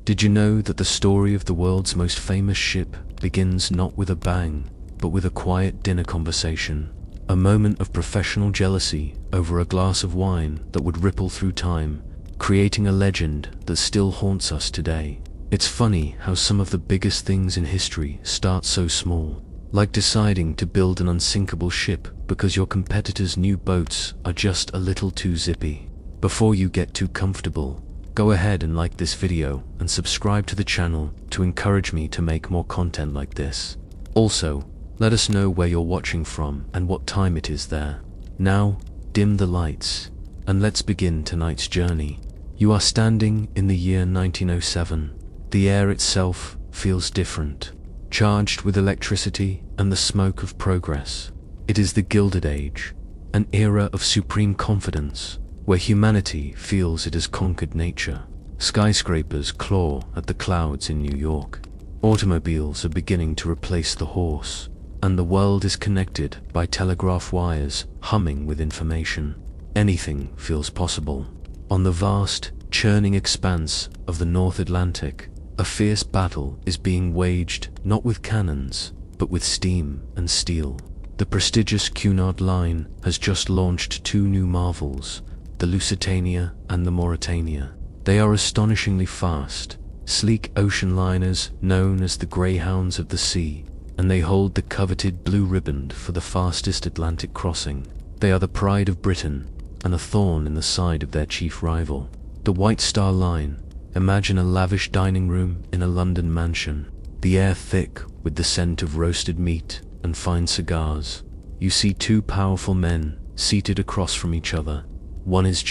Did you know that the story of the world's most famous ship begins not with a bang, but with a quiet dinner conversation? A moment of professional jealousy over a glass of wine that would ripple through time, creating a legend that still haunts us today. It's funny how some of the biggest things in history start so small, like deciding to build an unsinkable ship because your competitor's new boats are just a little too zippy. Before you get too comfortable, go ahead and like this video and subscribe to the channel to encourage me to make more content like this. Also, let us know where you're watching from and what time it is there. Now, dim the lights, and let's begin tonight's journey. You are standing in the year 1907. The air itself feels different, charged with electricity and the smoke of progress. It is the Gilded Age, an era of supreme confidence, where humanity feels it has conquered nature. Skyscrapers claw at the clouds in New York. Automobiles are beginning to replace the horse, and the world is connected by telegraph wires humming with information. Anything feels possible. On the vast, churning expanse of the North Atlantic, a fierce battle is being waged not with cannons, but with steam and steel. The prestigious Cunard Line has just launched two new marvels, the Lusitania and the Mauretania. They are astonishingly fast, sleek ocean liners known as the Greyhounds of the Sea, and they hold the coveted blue ribbon for the fastest Atlantic crossing. They are the pride of Britain, and a thorn in the side of their chief rival, the White Star Line. Imagine a lavish dining room in a London mansion, the air thick with the scent of roasted meat and fine cigars. You see two powerful men seated across from each other. One is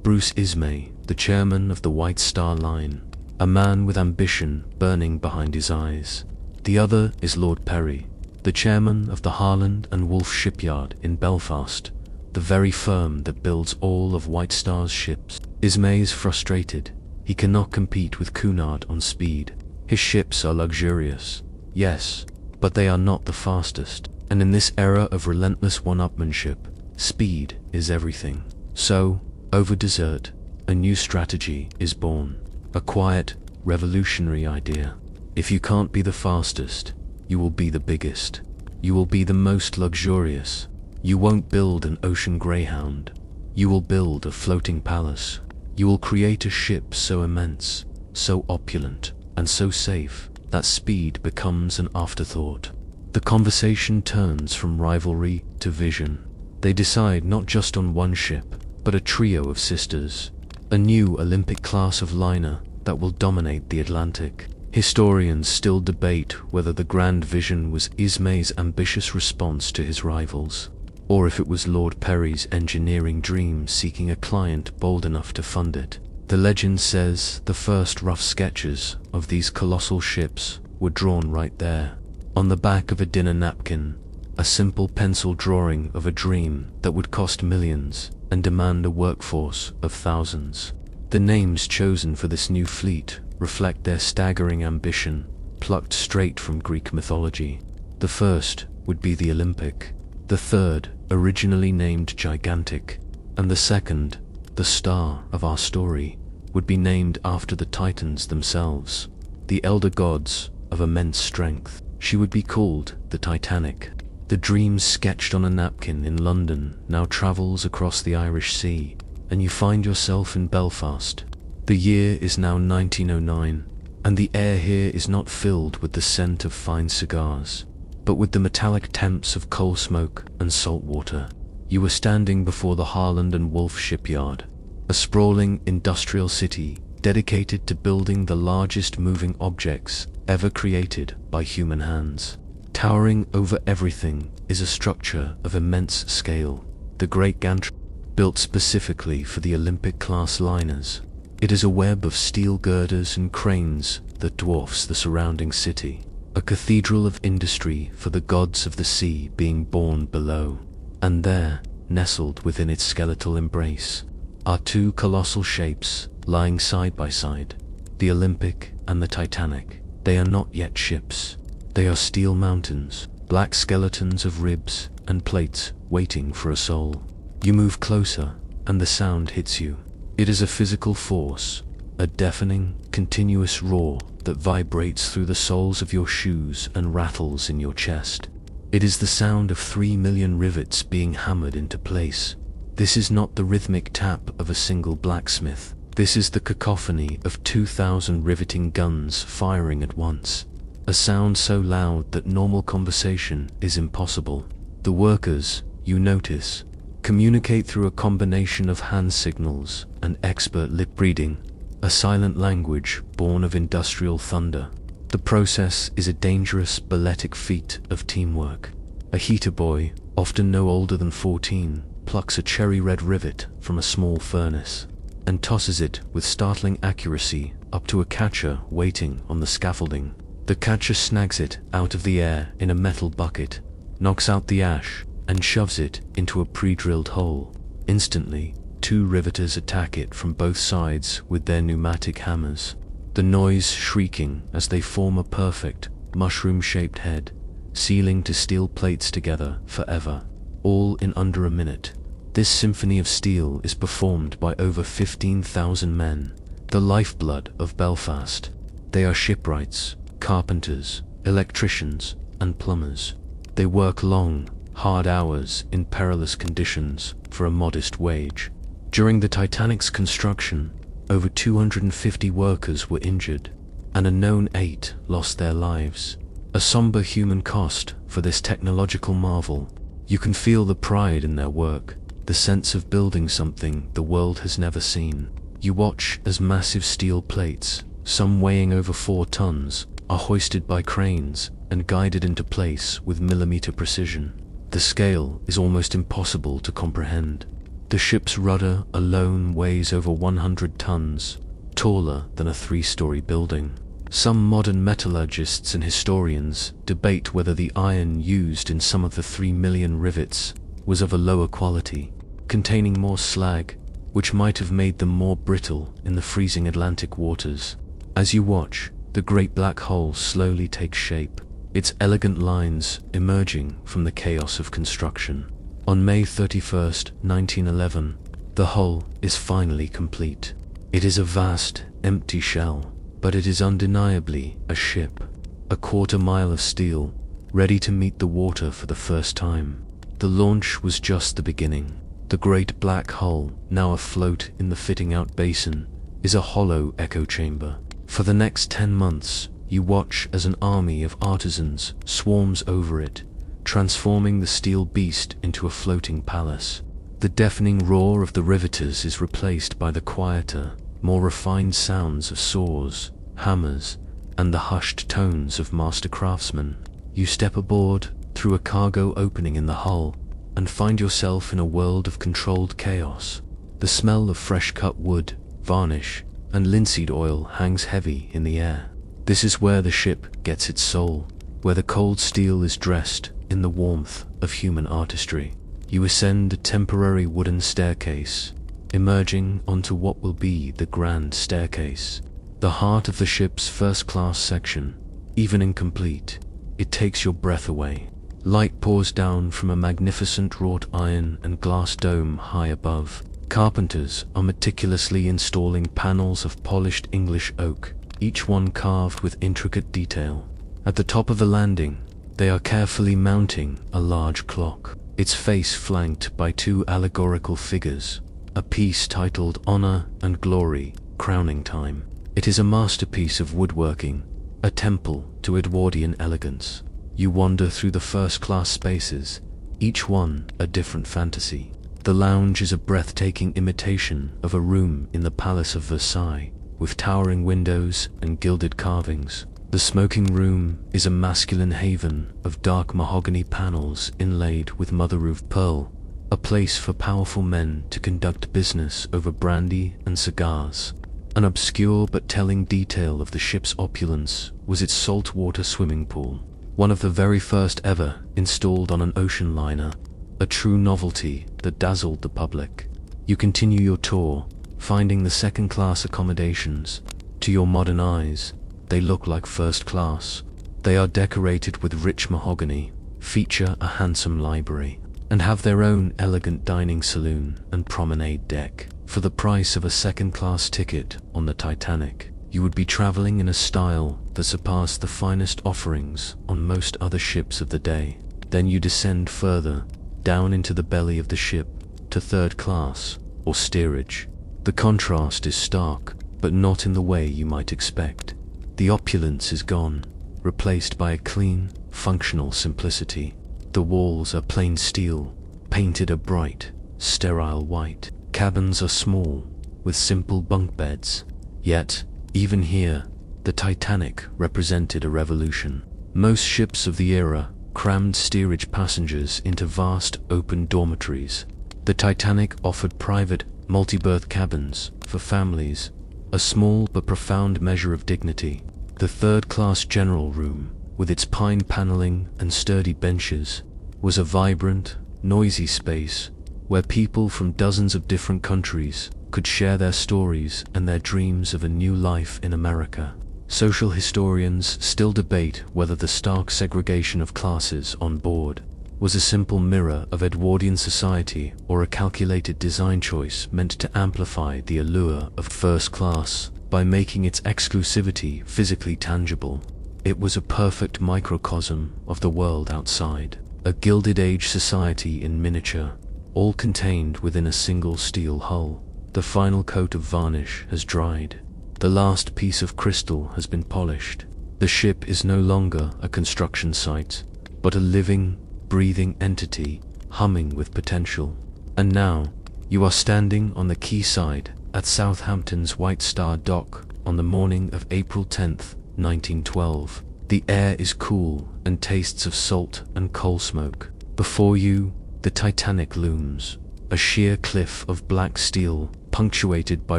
Bruce Ismay, the chairman of the White Star Line, a man with ambition burning behind his eyes. The other is Lord Perry, the chairman of the Harland and Wolff shipyard in Belfast, the very firm that builds all of White Star's ships. Ismay is frustrated. He cannot compete with Cunard on speed. His ships are luxurious, yes, but they are not the fastest. And in this era of relentless one-upmanship, speed is everything. So, over dessert, a new strategy is born. A quiet, revolutionary idea. If you can't be the fastest, you will be the biggest. You will be the most luxurious. You won't build an ocean greyhound. You will build a floating palace. You will create a ship so immense, so opulent, and so safe that speed becomes an afterthought. The conversation turns from rivalry to vision. They decide not just on one ship, but a trio of sisters, a new Olympic class of liner that will dominate the Atlantic. Historians still debate whether the grand vision was Ismay's ambitious response to his rivals, or if it was Lord Perry's engineering dream seeking a client bold enough to fund it. The legend says the first rough sketches of these colossal ships were drawn right there, on the back of a dinner napkin, a simple pencil drawing of a dream that would cost millions and demand a workforce of thousands. The names chosen for this new fleet reflect their staggering ambition, plucked straight from Greek mythology. The first would be the Olympic, the third, originally named Gigantic, and the second, the star of our story, would be named after the Titans themselves, the elder gods of immense strength. She would be called the Titanic. The dream sketched on a napkin in London now travels across the Irish Sea, and you find yourself in Belfast. The year is now 1909, and the air here is not filled with the scent of fine cigars, but with the metallic temps of coal smoke and salt water. You are standing before the Harland and Wolff shipyard, a sprawling industrial city dedicated to building the largest moving objects ever created by human hands. Towering over everything is a structure of immense scale, the Great Gantry, built specifically for the Olympic-class liners. It is a web of steel girders and cranes that dwarfs the surrounding city, a cathedral of industry for the gods of the sea being born below. And there, nestled within its skeletal embrace, are two colossal shapes lying side by side, the Olympic and the Titanic. They are not yet ships. They are steel mountains, black skeletons of ribs and plates waiting for a soul. You move closer, and the sound hits you. It is a physical force, a deafening, continuous roar that vibrates through the soles of your shoes and rattles in your chest. It is the sound of 3 million rivets being hammered into place. This is not the rhythmic tap of a single blacksmith. This is the cacophony of 2,000 riveting guns firing at once. A sound so loud that normal conversation is impossible. The workers, you notice, communicate through a combination of hand signals and expert lip reading, a silent language born of industrial thunder. The process is a dangerous balletic feat of teamwork. A heater boy, often no older than 14, plucks a cherry-red rivet from a small furnace and tosses it with startling accuracy up to a catcher waiting on the scaffolding. The catcher snags it out of the air in a metal bucket, knocks out the ash, and shoves it into a pre-drilled hole. Instantly, 2 riveters attack it from both sides with their pneumatic hammers, the noise shrieking as they form a perfect, mushroom-shaped head, sealing to steel plates together forever, all in under a minute. This Symphony of Steel is performed by over 15,000 men, the lifeblood of Belfast. They are shipwrights, carpenters, electricians, and plumbers. They work long, hard hours in perilous conditions for a modest wage. During the Titanic's construction, over 250 workers were injured, and a known 8 lost their lives. A somber human cost for this technological marvel. You can feel the pride in their work, the sense of building something the world has never seen. You watch as massive steel plates, some weighing over 4 tons, are hoisted by cranes and guided into place with millimeter precision. The scale is almost impossible to comprehend. The ship's rudder alone weighs over 100 tons, taller than a 3-story building. Some modern metallurgists and historians debate whether the iron used in some of the 3 million rivets was of a lower quality, containing more slag, which might have made them more brittle in the freezing Atlantic waters. As you watch, the great black hole slowly takes shape, its elegant lines emerging from the chaos of construction. On May 31st, 1911, the hull is finally complete. It is a vast, empty shell, but it is undeniably a ship, a 1/4 mile of steel, ready to meet the water for the first time. The launch was just the beginning. The great black hull, now afloat in the fitting-out basin, is a hollow echo chamber. For the next 10 months, you watch as an army of artisans swarms over it, transforming the steel beast into a floating palace. The deafening roar of the riveters is replaced by the quieter, more refined sounds of saws, hammers, and the hushed tones of master craftsmen. You step aboard through a cargo opening in the hull and find yourself in a world of controlled chaos. The smell of fresh-cut wood, varnish, and linseed oil hangs heavy in the air. This is where the ship gets its soul, where the cold steel is dressed in the warmth of human artistry. You ascend a temporary wooden staircase, emerging onto what will be the grand staircase, the heart of the ship's first-class section. Even incomplete, it takes your breath away. Light pours down from a magnificent wrought iron and glass dome high above. Carpenters are meticulously installing panels of polished English oak, each one carved with intricate detail. At the top of the landing, they are carefully mounting a large clock, its face flanked by 2 allegorical figures, a piece titled Honor and Glory, Crowning Time. It is a masterpiece of woodworking, a temple to Edwardian elegance. You wander through the first-class spaces, each one a different fantasy. The lounge is a breathtaking imitation of a room in the Palace of Versailles, with towering windows and gilded carvings. The smoking room is a masculine haven of dark mahogany panels inlaid with mother-of pearl, a place for powerful men to conduct business over brandy and cigars. An obscure but telling detail of the ship's opulence was its saltwater swimming pool, one of the very first ever installed on an ocean liner, a true novelty that dazzled the public. You continue your tour, finding the second-class accommodations. To your modern eyes, they look like first class. They are decorated with rich mahogany, feature a handsome library, and have their own elegant dining saloon and promenade deck. For the price of a second-class ticket on the Titanic, you would be traveling in a style that surpassed the finest offerings on most other ships of the day. Then you descend further, down into the belly of the ship, to third class, or steerage. The contrast is stark, but not in the way you might expect. The opulence is gone, replaced by a clean, functional simplicity. The walls are plain steel, painted a bright, sterile white. Cabins are small, with simple bunk beds. Yet, even here, the Titanic represented a revolution. Most ships of the era crammed steerage passengers into vast open dormitories. The Titanic offered private, multi-berth cabins for families, a small but profound measure of dignity. The third-class general room, with its pine paneling and sturdy benches, was a vibrant, noisy space where people from dozens of different countries could share their stories and their dreams of a new life in America. Social historians still debate whether the stark segregation of classes on board was a simple mirror of Edwardian society or a calculated design choice meant to amplify the allure of first class by making its exclusivity physically tangible. It was a perfect microcosm of the world outside, a Gilded Age society in miniature, all contained within a single steel hull. The final coat of varnish has dried. The last piece of crystal has been polished. The ship is no longer a construction site, but a living, breathing entity humming with potential. And now, you are standing on the quayside at Southampton's White Star Dock on the morning of April 10th, 1912. The air is cool and tastes of salt and coal smoke. Before you, the Titanic looms, a sheer cliff of black steel punctuated by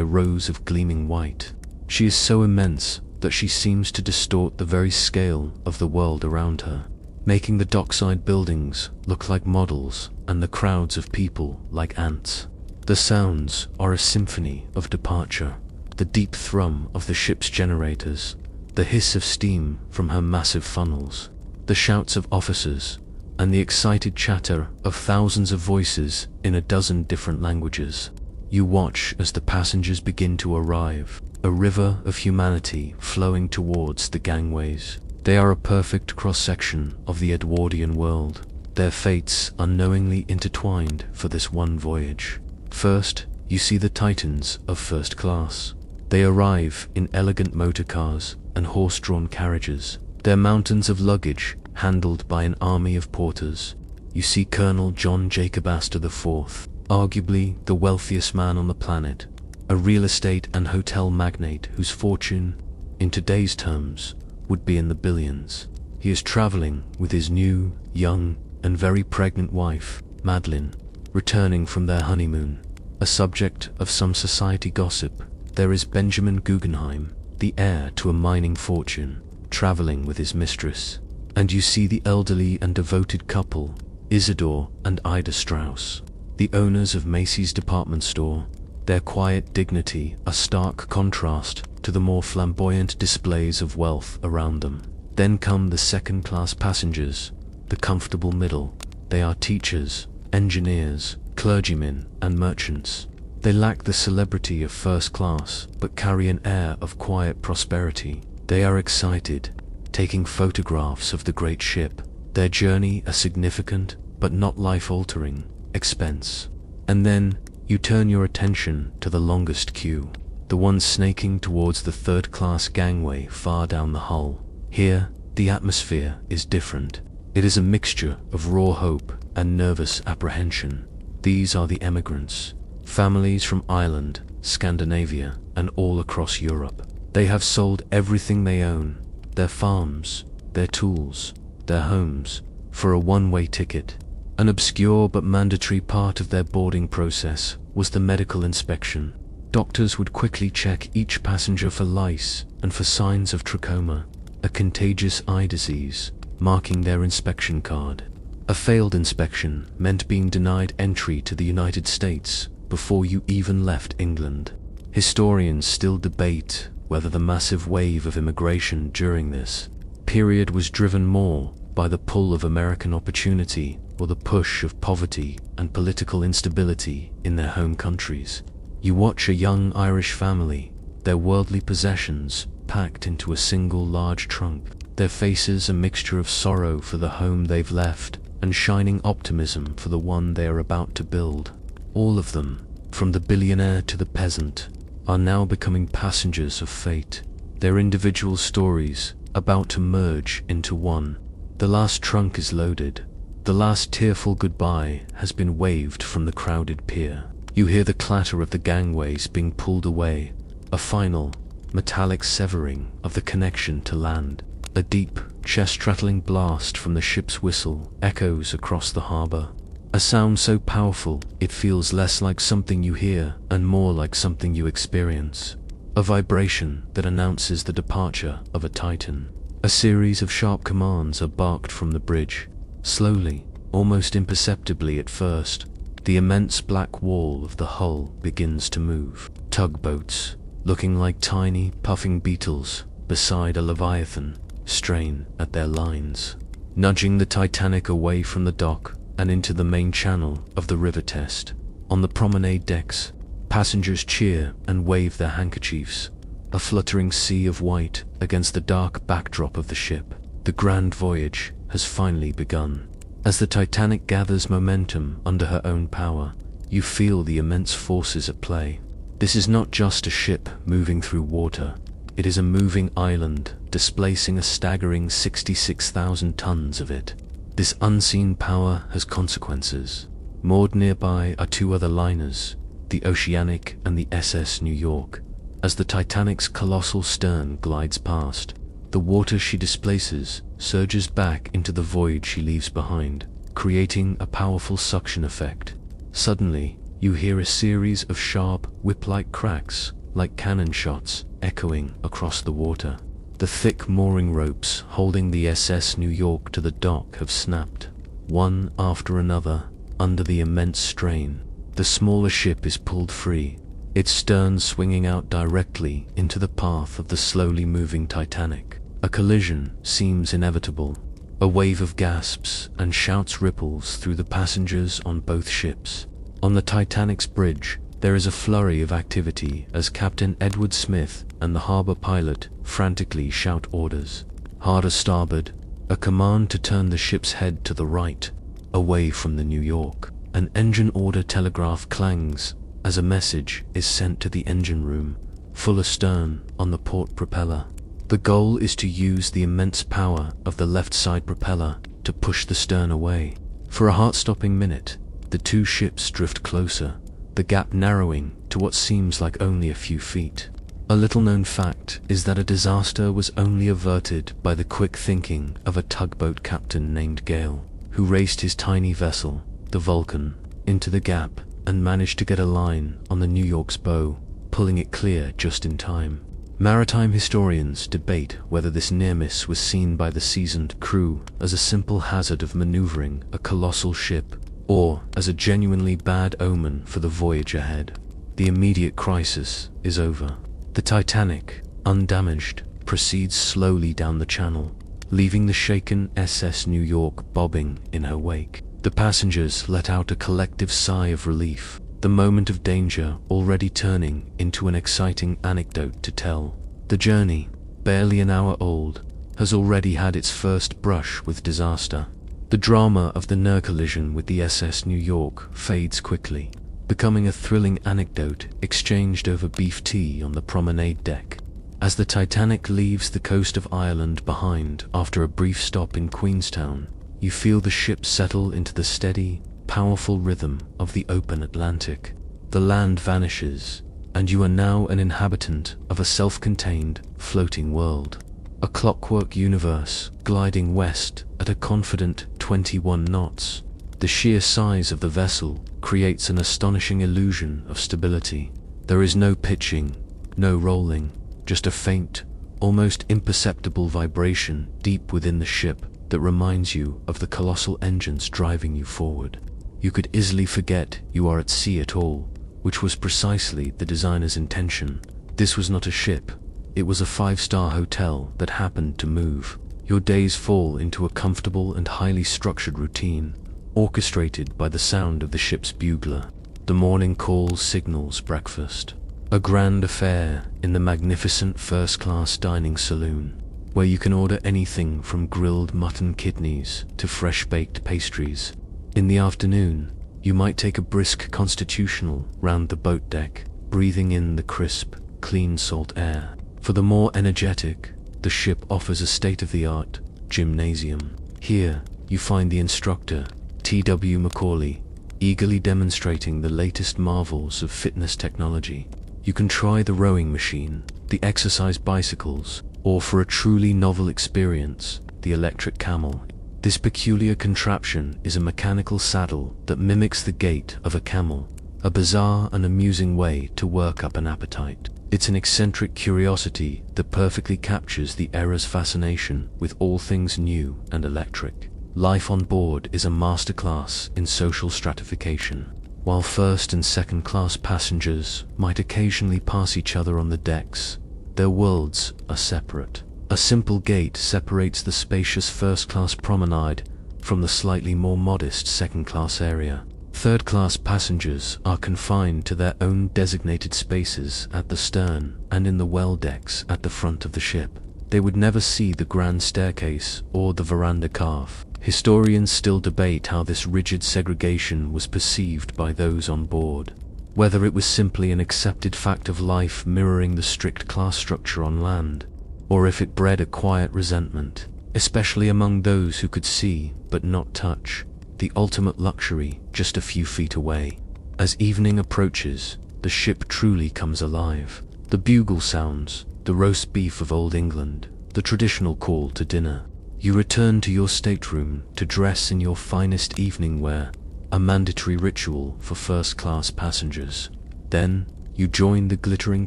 rows of gleaming white. She is so immense that she seems to distort the very scale of the world around her, making the dockside buildings look like models and the crowds of people like ants. The sounds are a symphony of departure, the deep thrum of the ship's generators, the hiss of steam from her massive funnels, the shouts of officers, and the excited chatter of thousands of voices in a dozen different languages. You watch as the passengers begin to arrive, a river of humanity flowing towards the gangways. They are a perfect cross-section of the Edwardian world, their fates unknowingly intertwined for this one voyage. First, you see the Titans of first class. They arrive in elegant motor cars and horse-drawn carriages, their mountains of luggage handled by an army of porters. You see Colonel John Jacob Astor IV, arguably the wealthiest man on the planet, a real estate and hotel magnate whose fortune, in today's terms, would be in the billions. He is traveling with his new, young, and very pregnant wife, Madeline, returning from their honeymoon. A subject of some society gossip, there is Benjamin Guggenheim, the heir to a mining fortune, traveling with his mistress. And you see the elderly and devoted couple, Isidore and Ida Strauss, the owners of Macy's department store, their quiet dignity a stark contrast to the more flamboyant displays of wealth around them. Then come the second-class passengers, the comfortable middle. They are teachers, engineers, clergymen, and merchants. They lack the celebrity of first class, but carry an air of quiet prosperity. They are excited, taking photographs of the great ship, their journey a significant, but not life-altering, expense. And then, you turn your attention to the longest queue, the one snaking towards the third-class gangway far down the hull. Here, the atmosphere is different. It is a mixture of raw hope and nervous apprehension. These are the immigrants, families from Ireland, Scandinavia, and all across Europe. They have sold everything they own, their farms, their tools, their homes, for a one-way ticket. An obscure but mandatory part of their boarding process was the medical inspection. Doctors would quickly check each passenger for lice and for signs of trachoma, a contagious eye disease, marking their inspection card. A failed inspection meant being denied entry to the United States before you even left England. Historians still debate whether the massive wave of immigration during this period was driven more by the pull of American opportunity or the push of poverty and political instability in their home countries. You watch a young Irish family, their worldly possessions packed into a single large trunk, their faces a mixture of sorrow for the home they've left and shining optimism for the one they are about to build. All of them, from the billionaire to the peasant, are now becoming passengers of fate, their individual stories about to merge into one. The last trunk is loaded. The last tearful goodbye has been waved from the crowded pier. You hear the clatter of the gangways being pulled away, a final, metallic severing of the connection to land. A deep, chest-rattling blast from the ship's whistle echoes across the harbor. A sound so powerful it feels less like something you hear and more like something you experience. A vibration that announces the departure of a titan. A series of sharp commands are barked from the bridge. Slowly, almost imperceptibly at first, the immense black wall of the hull begins to move. Tugboats, looking like tiny, puffing beetles beside a leviathan, strain at their lines, nudging the Titanic away from the dock and into the main channel of the river test. On the promenade decks, passengers cheer and wave their handkerchiefs, a fluttering sea of white against the dark backdrop of the ship. The grand voyage has finally begun. As the Titanic gathers momentum under her own power, you feel the immense forces at play. This is not just a ship moving through water. It is a moving island, displacing a staggering 66,000 tons of it. This unseen power has consequences. Moored nearby are two other liners, the Oceanic and the SS New York. As the Titanic's colossal stern glides past, the water she displaces surges back into the void she leaves behind, creating a powerful suction effect. Suddenly, you hear a series of sharp, whip-like cracks, like cannon shots, echoing across the water. The thick mooring ropes holding the SS New York to the dock have snapped, one after another, under the immense strain. The smaller ship is pulled free, its stern swinging out directly into the path of the slowly moving Titanic. A collision seems inevitable. A wave of gasps and shouts ripples through the passengers on both ships. On the Titanic's bridge, there is a flurry of activity as Captain Edward Smith and the harbor pilot frantically shout orders. Hard a starboard, a command to turn the ship's head to the right, away from the New York. An engine order telegraph clangs as a message is sent to the engine room, full astern on the port propeller. The goal is to use the immense power of the left side propeller to push the stern away. For a heart-stopping minute, the two ships drift closer, the gap narrowing to what seems like only a few feet. A little-known fact is that a disaster was only averted by the quick thinking of a tugboat captain named Gale, who raced his tiny vessel, the Vulcan, into the gap and managed to get a line on the New York's bow, pulling it clear just in time. Maritime historians debate whether this near-miss was seen by the seasoned crew as a simple hazard of maneuvering a colossal ship, or as a genuinely bad omen for the voyage ahead. The immediate crisis is over. The Titanic, undamaged, proceeds slowly down the channel, leaving the shaken SS New York bobbing in her wake. The passengers let out a collective sigh of relief, the moment of danger already turning into an exciting anecdote to tell. The journey, barely an hour old, has already had its first brush with disaster. The drama of the near collision with the SS New York fades quickly, becoming a thrilling anecdote exchanged over beef tea on the promenade deck. As the Titanic leaves the coast of Ireland behind after a brief stop in Queenstown, you feel the ship settle into the steady, powerful rhythm of the open Atlantic. The land vanishes, and you are now an inhabitant of a self-contained, floating world. A clockwork universe gliding west at a confident 21 knots. The sheer size of the vessel creates an astonishing illusion of stability. There is no pitching, no rolling, just a faint, almost imperceptible vibration deep within the ship that reminds you of the colossal engines driving you forward. You could easily forget you are at sea at all, which was precisely the designer's intention. This was not a ship, it was a 5-star hotel that happened to move. Your days fall into a comfortable and highly structured routine, orchestrated by the sound of the ship's bugler. The morning call signals breakfast. A grand affair in the magnificent first-class dining saloon, where you can order anything from grilled mutton kidneys to fresh-baked pastries. In the afternoon, you might take a brisk constitutional round the boat deck, breathing in the crisp, clean salt air. For the more energetic, the ship offers a state-of-the-art gymnasium. Here, you find the instructor, T.W. Macaulay, eagerly demonstrating the latest marvels of fitness technology. You can try the rowing machine, the exercise bicycles, or for a truly novel experience, the electric camel. This peculiar contraption is a mechanical saddle that mimics the gait of a camel, a bizarre and amusing way to work up an appetite. It's an eccentric curiosity that perfectly captures the era's fascination with all things new and electric. Life on board is a masterclass in social stratification. While first and second class passengers might occasionally pass each other on the decks, their worlds are separate. A simple gate separates the spacious first-class promenade from the slightly more modest second-class area. Third-class passengers are confined to their own designated spaces at the stern and in the well decks at the front of the ship. They would never see the grand staircase or the veranda carve. Historians still debate how this rigid segregation was perceived by those on board, whether it was simply an accepted fact of life mirroring the strict class structure on land, or if it bred a quiet resentment, especially among those who could see but not touch the ultimate luxury just a few feet away. As evening approaches, the ship truly comes alive. The bugle sounds, the roast beef of Old England, the traditional call to dinner. You return to your stateroom to dress in your finest evening wear, a mandatory ritual for first-class passengers. Then, you join the glittering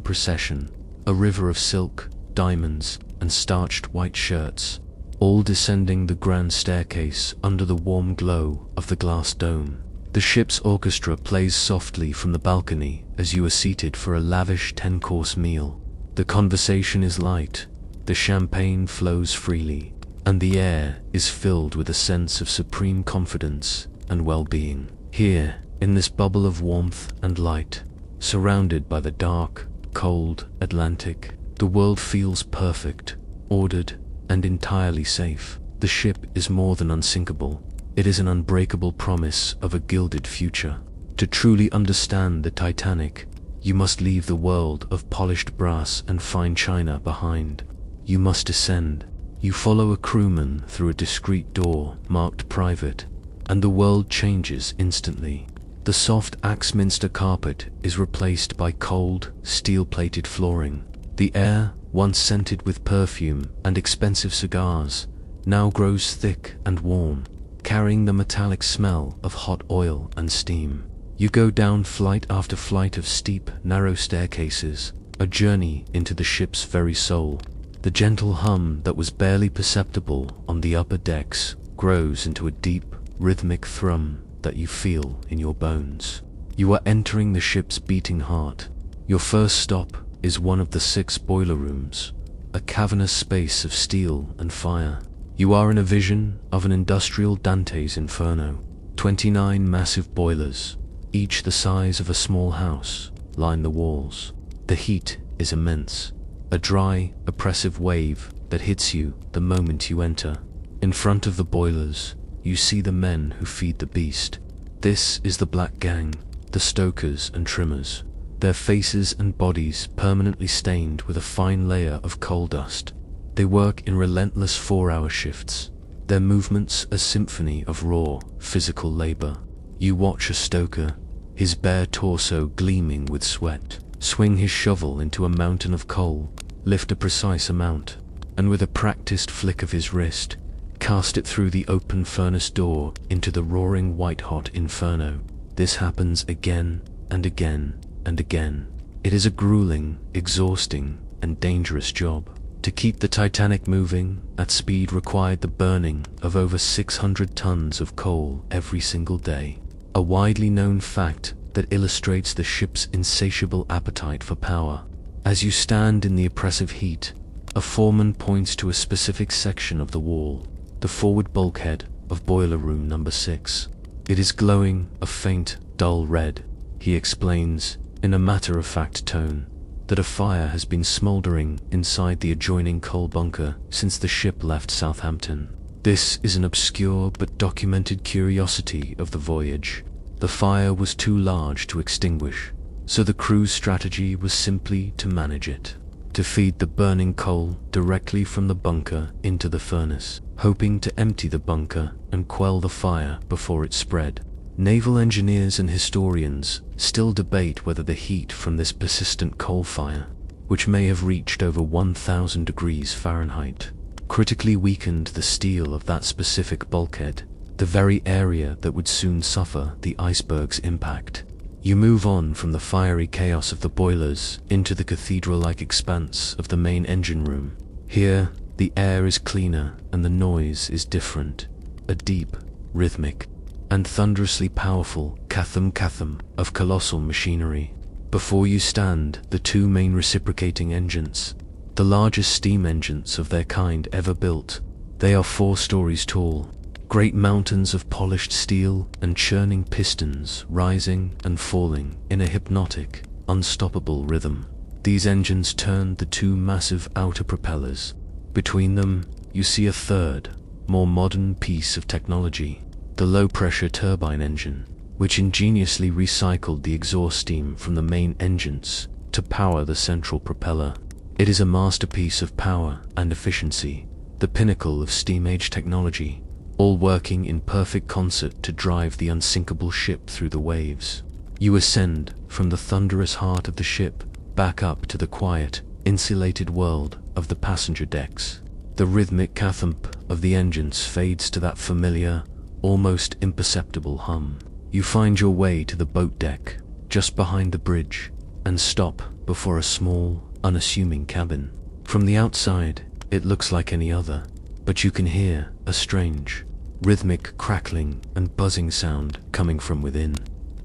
procession, a river of silk, diamonds, and starched white shirts, all descending the grand staircase under the warm glow of the glass dome. The ship's orchestra plays softly from the balcony as you are seated for a lavish 10-course meal. The conversation is light, the champagne flows freely, and the air is filled with a sense of supreme confidence and well-being. Here, in this bubble of warmth and light, surrounded by the dark, cold Atlantic, the world feels perfect, ordered, and entirely safe. The ship is more than unsinkable. It is an unbreakable promise of a gilded future. To truly understand the Titanic, you must leave the world of polished brass and fine china behind. You must descend. You follow a crewman through a discreet door marked private, and the world changes instantly. The soft Axminster carpet is replaced by cold, steel-plated flooring. The air, once scented with perfume and expensive cigars, now grows thick and warm, carrying the metallic smell of hot oil and steam. You go down flight after flight of steep, narrow staircases, a journey into the ship's very soul. The gentle hum that was barely perceptible on the upper decks grows into a deep, rhythmic thrum that you feel in your bones. You are entering the ship's beating heart. Your first stop is one of the 6 boiler rooms, a cavernous space of steel and fire. You are in a vision of an industrial Dante's Inferno. 29 massive boilers, each the size of a small house, line the walls. The heat is immense, a dry, oppressive wave that hits you the moment you enter. In front of the boilers, you see the men who feed the beast. This is the Black Gang, the stokers and trimmers, their faces and bodies permanently stained with a fine layer of coal dust. They work in relentless 4-hour shifts, their movements a symphony of raw, physical labor. You watch a stoker, his bare torso gleaming with sweat, swing his shovel into a mountain of coal, lift a precise amount, and with a practiced flick of his wrist, cast it through the open furnace door into the roaring white-hot inferno. This happens again and again and again. It is a grueling, exhausting, and dangerous job. To keep the Titanic moving at speed required the burning of over 600 tons of coal every single day, a widely known fact that illustrates the ship's insatiable appetite for power. As you stand in the oppressive heat, a foreman points to a specific section of the wall, the forward bulkhead of boiler room number 6. It is glowing a faint, dull red, He explains, in a matter-of-fact tone, that a fire has been smoldering inside the adjoining coal bunker since the ship left Southampton. This is an obscure but documented curiosity of the voyage. The fire was too large to extinguish, so the crew's strategy was simply to manage it, to feed the burning coal directly from the bunker into the furnace, hoping to empty the bunker and quell the fire before it spread. Naval engineers and historians still debate whether the heat from this persistent coal fire, which may have reached over 1,000 degrees Fahrenheit, critically weakened the steel of that specific bulkhead, the very area that would soon suffer the iceberg's impact. You move on from the fiery chaos of the boilers into the cathedral-like expanse of the main engine room. Here, the air is cleaner and the noise is different, a deep, rhythmic, and thunderously powerful katham of colossal machinery. Before you stand the two main reciprocating engines, the largest steam engines of their kind ever built. They are 4 stories tall, great mountains of polished steel and churning pistons rising and falling in a hypnotic, unstoppable rhythm. These engines turn the 2 massive outer propellers. Between them, you see a third, more modern piece of technology, the low-pressure turbine engine, which ingeniously recycled the exhaust steam from the main engines to power the central propeller. It is a masterpiece of power and efficiency, the pinnacle of steam age technology, all working in perfect concert to drive the unsinkable ship through the waves. You ascend from the thunderous heart of the ship back up to the quiet, insulated world of the passenger decks. The rhythmic kathump of the engines fades to that familiar, almost imperceptible hum. You find your way to the boat deck, just behind the bridge, and stop before a small, unassuming cabin. From the outside, it looks like any other, but you can hear a strange, rhythmic crackling and buzzing sound coming from within.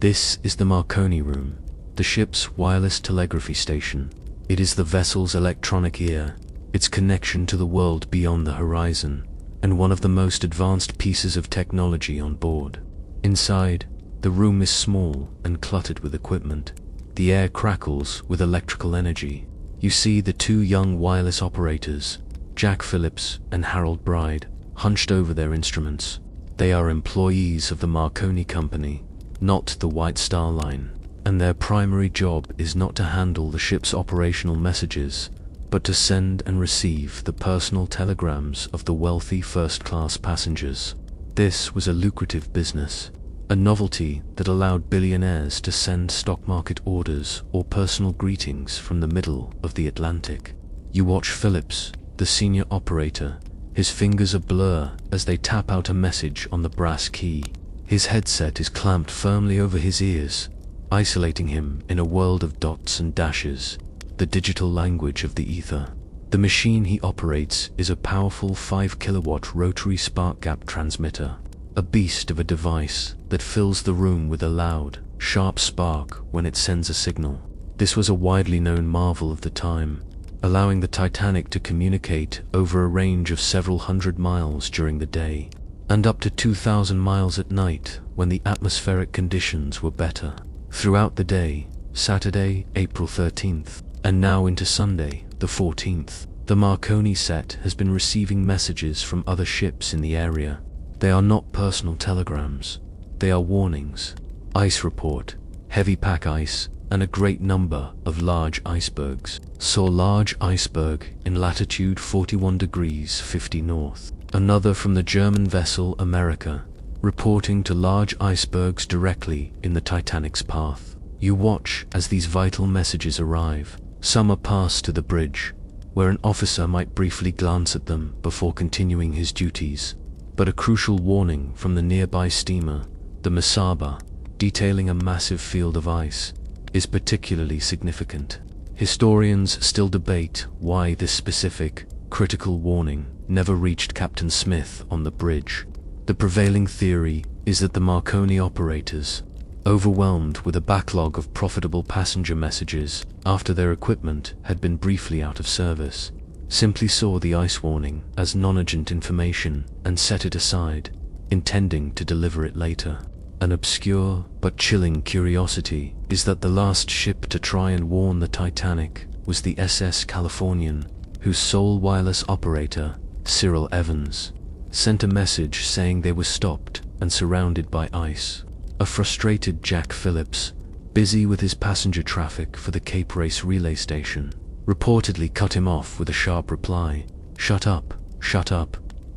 This is the Marconi room, the ship's wireless telegraphy station. It is the vessel's electronic ear, its connection to the world beyond the horizon, and one of the most advanced pieces of technology on board. Inside, the room is small and cluttered with equipment. The air crackles with electrical energy. You see the 2 young wireless operators, Jack Phillips and Harold Bride, hunched over their instruments. They are employees of the Marconi Company, not the White Star Line, and their primary job is not to handle the ship's operational messages, but to send and receive the personal telegrams of the wealthy first-class passengers. This was a lucrative business, a novelty that allowed billionaires to send stock market orders or personal greetings from the middle of the Atlantic. You watch Phillips, the senior operator, his fingers a blur as they tap out a message on the brass key. His headset is clamped firmly over his ears, isolating him in a world of dots and dashes, the digital language of the ether. The machine he operates is a powerful 5-kilowatt rotary spark gap transmitter, a beast of a device that fills the room with a loud, sharp spark when it sends a signal. This was a widely known marvel of the time, allowing the Titanic to communicate over a range of several hundred miles during the day, and up to 2,000 miles at night when the atmospheric conditions were better. Throughout the day, Saturday, April 13th, and now into Sunday, the 14th, the Marconi set has been receiving messages from other ships in the area. They are not personal telegrams, they are warnings, ice report, heavy pack ice, and a great number of large icebergs. Saw large iceberg in latitude 41 degrees 50 north. Another from the German vessel America, reporting to large icebergs directly in the Titanic's path. You watch as these vital messages arrive. Some are passed to the bridge, where an officer might briefly glance at them before continuing his duties. But a crucial warning from the nearby steamer, the Mesaba, detailing a massive field of ice, is particularly significant. Historians still debate why this specific, critical warning never reached Captain Smith on the bridge. The prevailing theory is that the Marconi operators, overwhelmed with a backlog of profitable passenger messages after their equipment had been briefly out of service, simply saw the ice warning as non-urgent information and set it aside, intending to deliver it later. An obscure but chilling curiosity is that the last ship to try and warn the Titanic was the SS Californian, whose sole wireless operator, Cyril Evans, sent a message saying they were stopped and surrounded by ice. A frustrated Jack Phillips, busy with his passenger traffic for the Cape Race relay station, reportedly cut him off with a sharp reply, shut up,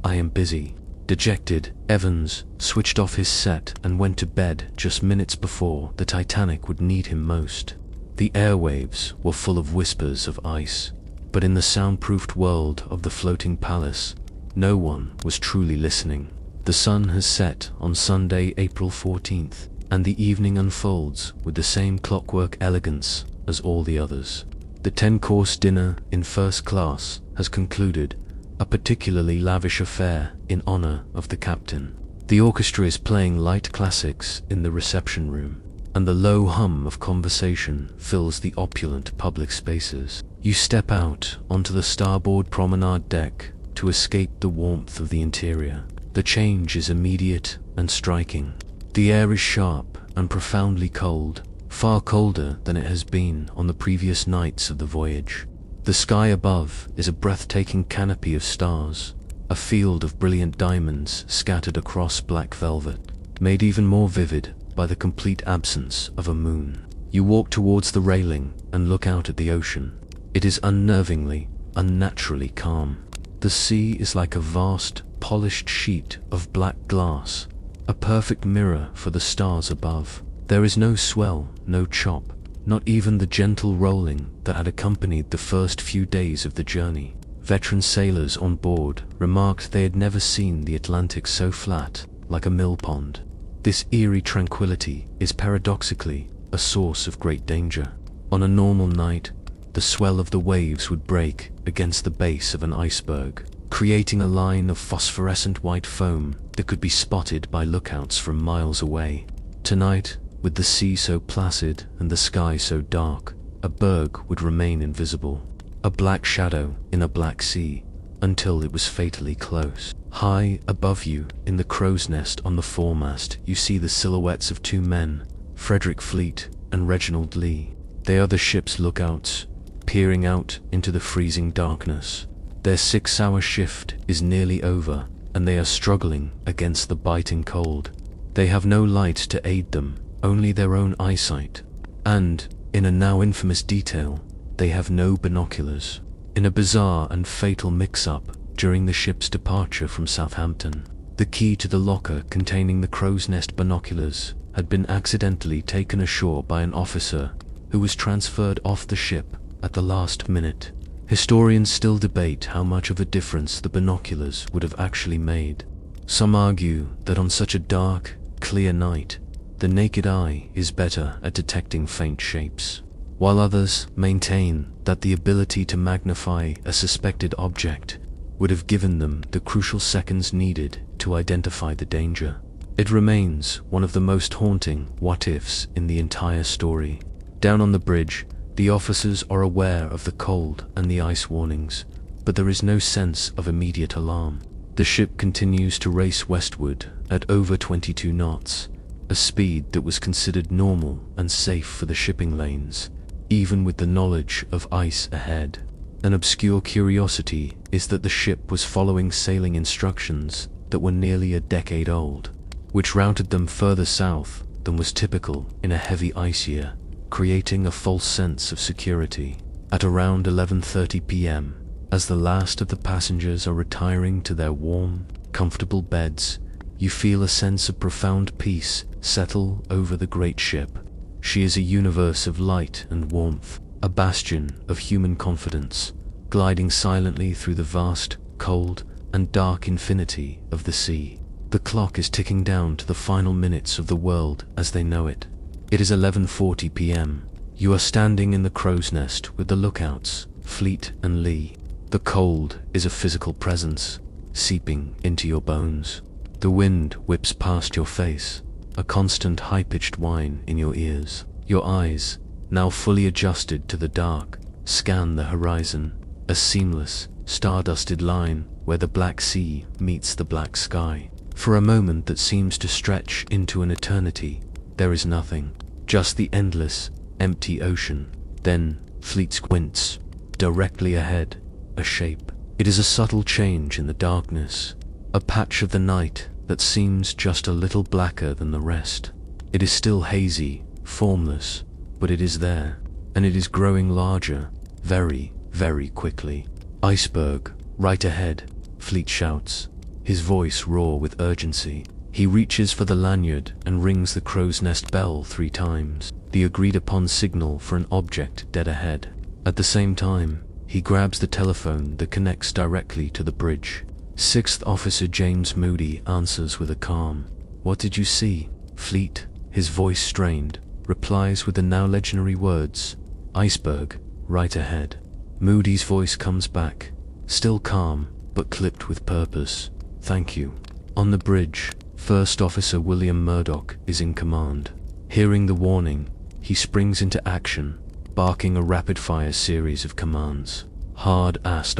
I am busy." Dejected, Evans switched off his set and went to bed just minutes before the Titanic would need him most. The airwaves were full of whispers of ice, but in the soundproofed world of the floating palace, no one was truly listening. The sun has set on Sunday, April 14th, and the evening unfolds with the same clockwork elegance as all the others. The 10-course dinner in first class has concluded, a particularly lavish affair in honor of the captain. The orchestra is playing light classics in the reception room, and the low hum of conversation fills the opulent public spaces. You step out onto the starboard promenade deck to escape the warmth of the interior. The change is immediate and striking. The air is sharp and profoundly cold, far colder than it has been on the previous nights of the voyage. The sky above is a breathtaking canopy of stars, a field of brilliant diamonds scattered across black velvet, made even more vivid by the complete absence of a moon. You walk towards the railing and look out at the ocean. It is unnervingly, unnaturally calm. The sea is like a vast, polished sheet of black glass, a perfect mirror for the stars above. There is no swell, no chop, not even the gentle rolling that had accompanied the first few days of the journey. Veteran sailors on board remarked they had never seen the Atlantic so flat, like a mill pond. This eerie tranquility is paradoxically a source of great danger. On a normal night, the swell of the waves would break against the base of an iceberg, creating a line of phosphorescent white foam that could be spotted by lookouts from miles away. Tonight, with the sea so placid and the sky so dark, a berg would remain invisible, a black shadow in a black sea, until it was fatally close. High above you, in the crow's nest on the foremast, you see the silhouettes of two men, Frederick Fleet and Reginald Lee. They are the ship's lookouts, peering out into the freezing darkness. Their 6-hour shift is nearly over, and they are struggling against the biting cold. They have no light to aid them, only their own eyesight, and, in a now infamous detail, they have no binoculars. In a bizarre and fatal mix-up during the ship's departure from Southampton, the key to the locker containing the crow's nest binoculars had been accidentally taken ashore by an officer who was transferred off the ship at the last minute. Historians still debate how much of a difference the binoculars would have actually made. Some argue that on such a dark, clear night, the naked eye is better at detecting faint shapes, while others maintain that the ability to magnify a suspected object would have given them the crucial seconds needed to identify the danger. It remains one of the most haunting what-ifs in the entire story. Down on the bridge, the officers are aware of the cold and the ice warnings, but there is no sense of immediate alarm. The ship continues to race westward at over 22 knots, a speed that was considered normal and safe for the shipping lanes, even with the knowledge of ice ahead. An obscure curiosity is that the ship was following sailing instructions that were nearly a decade old, which routed them further south than was typical in a heavy ice year, creating a false sense of security. At around 11:30 p.m., as the last of the passengers are retiring to their warm, comfortable beds, you feel a sense of profound peace settle over the great ship. She is a universe of light and warmth, a bastion of human confidence, gliding silently through the vast, cold, and dark infinity of the sea. The clock is ticking down to the final minutes of the world as they know it. It is 11:40 p.m. You are standing in the crow's nest with the lookouts, Fleet and Lee. The cold is a physical presence, seeping into your bones. The wind whips past your face, a constant high-pitched whine in your ears. Your eyes, now fully adjusted to the dark, scan the horizon, a seamless, star-dusted line where the black sea meets the black sky. For a moment that seems to stretch into an eternity, there is nothing, just the endless, empty ocean. Then, Fleet squints. Directly ahead, a shape. It is a subtle change in the darkness, a patch of the night that seems just a little blacker than the rest. It is still hazy, formless, but it is there, and it is growing larger, very, very quickly. Iceberg, right ahead, Fleet shouts, his voice raw with urgency. He reaches for the lanyard and rings the crow's nest bell 3 times, the agreed-upon signal for an object dead ahead. At the same time, he grabs the telephone that connects directly to the bridge. 6th Officer James Moody answers with a calm, "What did you see?" Fleet, his voice strained, replies with the now legendary words, "Iceberg, right ahead." Moody's voice comes back, still calm, but clipped with purpose, "Thank you." On the bridge, 1st Officer William Murdoch is in command. Hearing the warning, he springs into action, barking a rapid-fire series of commands. Hard-ass.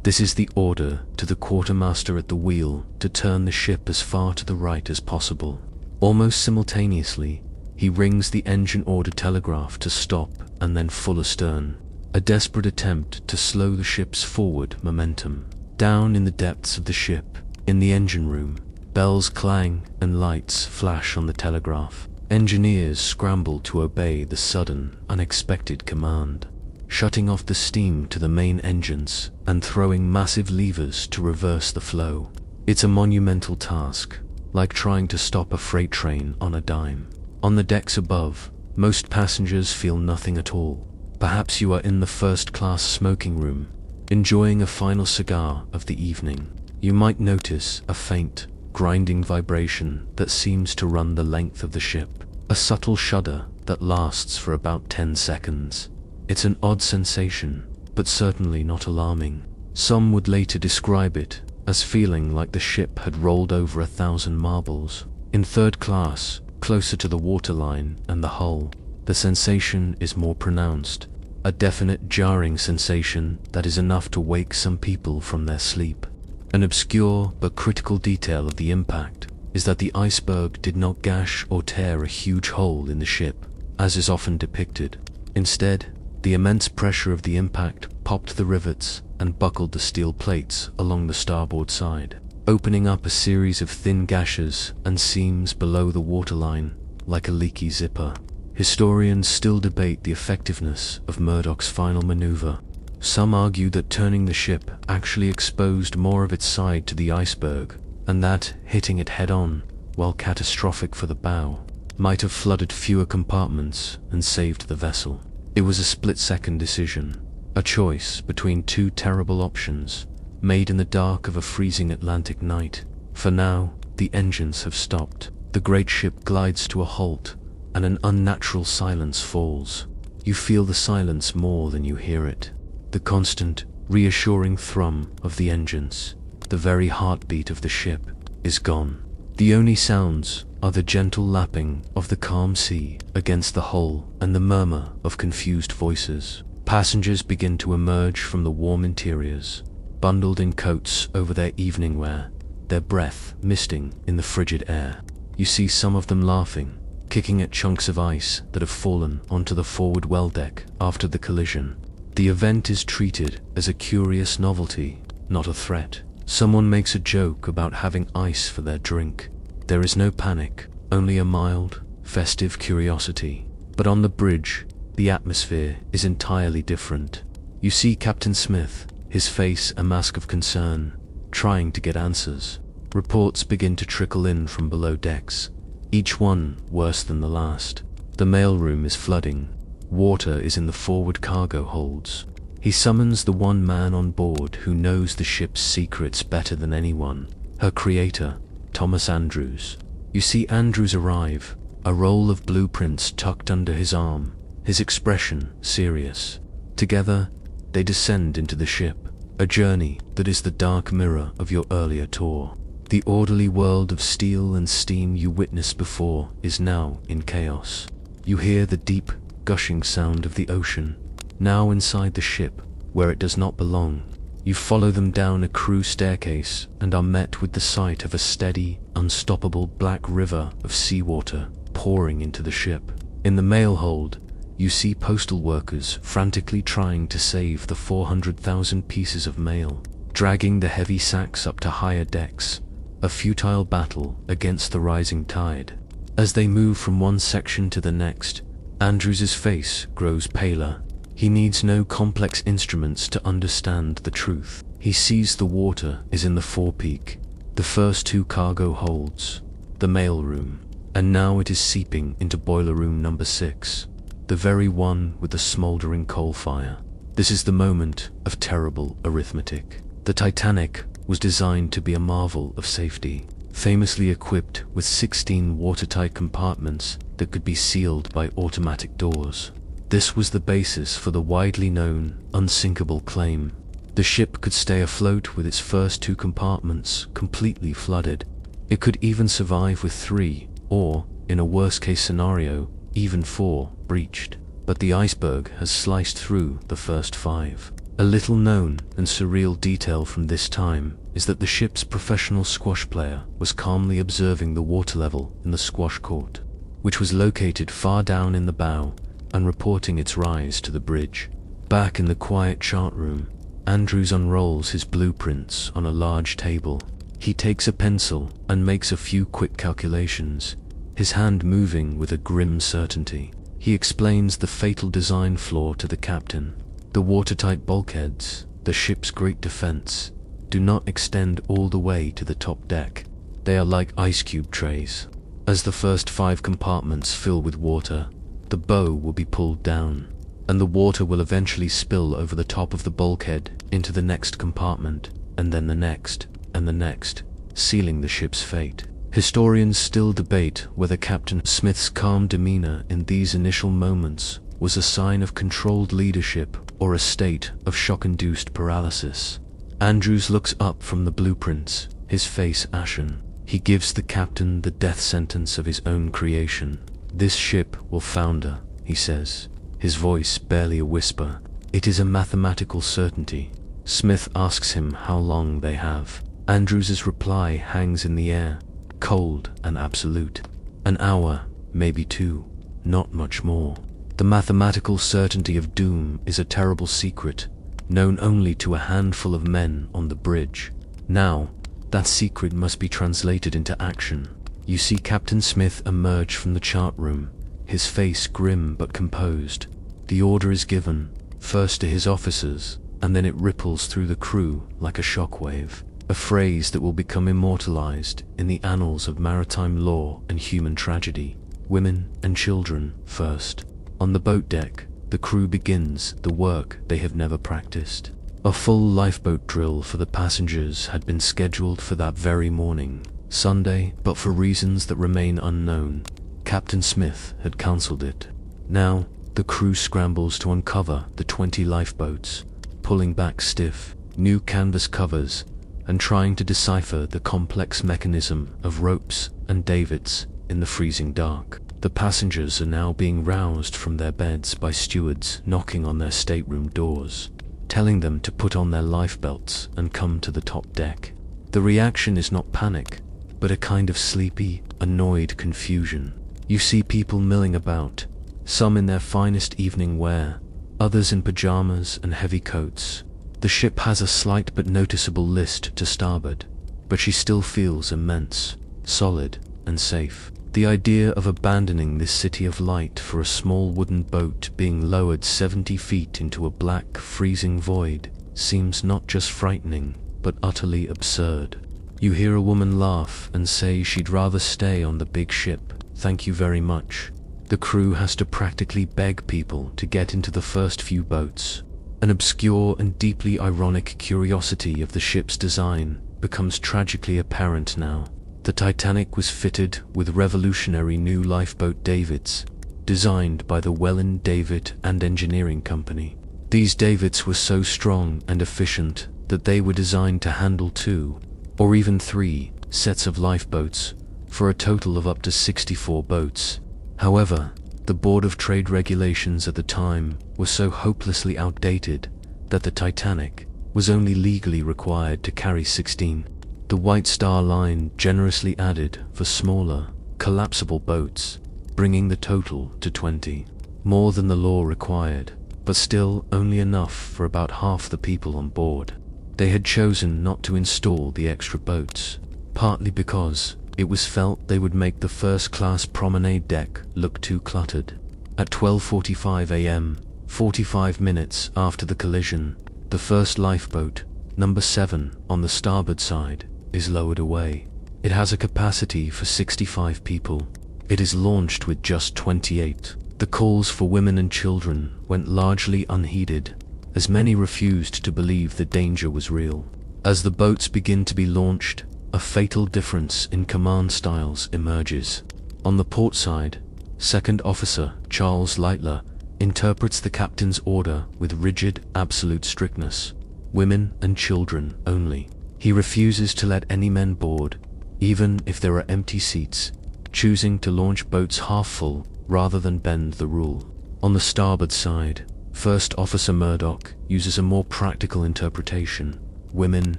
This is the order to the quartermaster at the wheel to turn the ship as far to the right as possible. Almost simultaneously, he rings the engine order telegraph to stop and then full astern, a desperate attempt to slow the ship's forward momentum. Down in the depths of the ship, in the engine room, bells clang and lights flash on the telegraph. Engineers scramble to obey the sudden, unexpected command, shutting off the steam to the main engines and throwing massive levers to reverse the flow. It's a monumental task, like trying to stop a freight train on a dime. On the decks above, most passengers feel nothing at all. Perhaps you are in the first-class smoking room, enjoying a final cigar of the evening. You might notice a faint, grinding vibration that seems to run the length of the ship, a subtle shudder that lasts for about 10 seconds. It's an odd sensation, but certainly not alarming. Some would later describe it as feeling like the ship had rolled over 1,000 marbles. In third class, closer to the waterline and the hull, the sensation is more pronounced, a definite jarring sensation that is enough to wake some people from their sleep. An obscure but critical detail of the impact is that the iceberg did not gash or tear a huge hole in the ship, as is often depicted. Instead, the immense pressure of the impact popped the rivets and buckled the steel plates along the starboard side, opening up a series of thin gashes and seams below the waterline like a leaky zipper. Historians still debate the effectiveness of Murdoch's final maneuver. Some argue that turning the ship actually exposed more of its side to the iceberg, and that hitting it head-on, while catastrophic for the bow, might have flooded fewer compartments and saved the vessel. It was a split-second decision, a choice between 2 terrible options, made in the dark of a freezing Atlantic night. For now, the engines have stopped. The great ship glides to a halt, and an unnatural silence falls. You feel the silence more than you hear it. The constant, reassuring thrum of the engines, the very heartbeat of the ship, is gone. The only sounds are the gentle lapping of the calm sea against the hull and the murmur of confused voices. Passengers begin to emerge from the warm interiors, bundled in coats over their evening wear, their breath misting in the frigid air. You see some of them laughing, kicking at chunks of ice that have fallen onto the forward well deck after the collision. The event is treated as a curious novelty, not a threat. Someone makes a joke about having ice for their drink. There is no panic, only a mild, festive curiosity. But on the bridge, the atmosphere is entirely different. You see Captain Smith, his face a mask of concern, trying to get answers. Reports begin to trickle in from below decks, each one worse than the last. The mailroom is flooding. Water is in the forward cargo holds. He summons the one man on board who knows the ship's secrets better than anyone, her creator, Thomas Andrews. You see Andrews arrive, a roll of blueprints tucked under his arm, his expression serious. Together, they descend into the ship, a journey that is the dark mirror of your earlier tour. The orderly world of steel and steam you witnessed before is now in chaos. You hear the deep, gushing sound of the ocean, now inside the ship, where it does not belong. You follow them down a crew staircase and are met with the sight of a steady, unstoppable black river of seawater pouring into the ship. In the mail hold, you see postal workers frantically trying to save the 400,000 pieces of mail, dragging the heavy sacks up to higher decks, a futile battle against the rising tide. As they move from one section to the next, Andrews's face grows paler. He needs no complex instruments to understand the truth. He sees the water is in the forepeak, the first two cargo holds, the mail room, and now it is seeping into boiler room number 6, the very one with the smouldering coal fire. This is the moment of terrible arithmetic. The Titanic was designed to be a marvel of safety, famously equipped with 16 watertight compartments that could be sealed by automatic doors. This was the basis for the widely known unsinkable claim. The ship could stay afloat with its first 2 compartments completely flooded. It could even survive with 3, or, in a worst-case scenario, even 4, breached. But the iceberg has sliced through the first 5. A little known and surreal detail from this time is that the ship's professional squash player was calmly observing the water level in the squash court, which was located far down in the bow, and reporting its rise to the bridge. Back in the quiet chart room, Andrews unrolls his blueprints on a large table. He takes a pencil and makes a few quick calculations, his hand moving with a grim certainty. He explains the fatal design flaw to the captain. The watertight bulkheads, the ship's great defense, do not extend all the way to the top deck. They are like ice cube trays. As the first 5 compartments fill with water, the bow will be pulled down, and the water will eventually spill over the top of the bulkhead into the next compartment, and then the next, and the next, sealing the ship's fate. Historians still debate whether Captain Smith's calm demeanor in these initial moments was a sign of controlled leadership or a state of shock-induced paralysis. Andrews looks up from the blueprints, his face ashen. He gives the captain the death sentence of his own creation. "This ship will founder," he says, his voice barely a whisper. "It is a mathematical certainty." Smith asks him how long they have. Andrews's reply hangs in the air, cold and absolute. "An hour, maybe 2, not much more." The mathematical certainty of doom is a terrible secret, known only to a handful of men on the bridge. Now, that secret must be translated into action. You see Captain Smith emerge from the chart room, his face grim but composed. The order is given, first to his officers, and then it ripples through the crew like a shockwave, a phrase that will become immortalized in the annals of maritime law and human tragedy. Women and children first. On the boat deck, the crew begins the work they have never practiced. A full lifeboat drill for the passengers had been scheduled for that very morning, Sunday, but for reasons that remain unknown, Captain Smith had cancelled it. Now, the crew scrambles to uncover the 20 lifeboats, pulling back stiff, new canvas covers, and trying to decipher the complex mechanism of ropes and davits in the freezing dark. The passengers are now being roused from their beds by stewards knocking on their stateroom doors, telling them to put on their life belts and come to the top deck. The reaction is not panic, but a kind of sleepy, annoyed confusion. You see people milling about, some in their finest evening wear, others in pajamas and heavy coats. The ship has a slight but noticeable list to starboard, but she still feels immense, solid, and safe. The idea of abandoning this city of light for a small wooden boat being lowered 70 feet into a black, freezing void seems not just frightening, but utterly absurd. You hear a woman laugh and say she'd rather stay on the big ship, thank you very much. The crew has to practically beg people to get into the first few boats. An obscure and deeply ironic curiosity of the ship's design becomes tragically apparent now. The Titanic was fitted with revolutionary new lifeboat davits, designed by the Welland Davit and Engineering Company. These davits were so strong and efficient that they were designed to handle 2, or even 3, sets of lifeboats, for a total of up to 64 boats. However, the Board of Trade regulations at the time were so hopelessly outdated that the Titanic, was only legally required to carry 16. The White Star Line generously added for smaller, collapsible boats, bringing the total to 20. More than the law required, but still only enough for about half the people on board. They had chosen not to install the extra boats, partly because it was felt they would make the first-class promenade deck look too cluttered. At 12:45 a.m., 45 minutes after the collision, the first lifeboat, number 7 on the starboard side, is lowered away. It has a capacity for 65 people. It is launched with just 28. The calls for women and children went largely unheeded, as many refused to believe the danger was real. As the boats begin to be launched, a fatal difference in command styles emerges. On the port side, Second Officer Charles Lightler interprets the captain's order with rigid, absolute strictness. Women and children only. He refuses to let any men board, even if there are empty seats, choosing to launch boats half full rather than bend the rule. On the starboard side, First Officer Murdoch uses a more practical interpretation. Women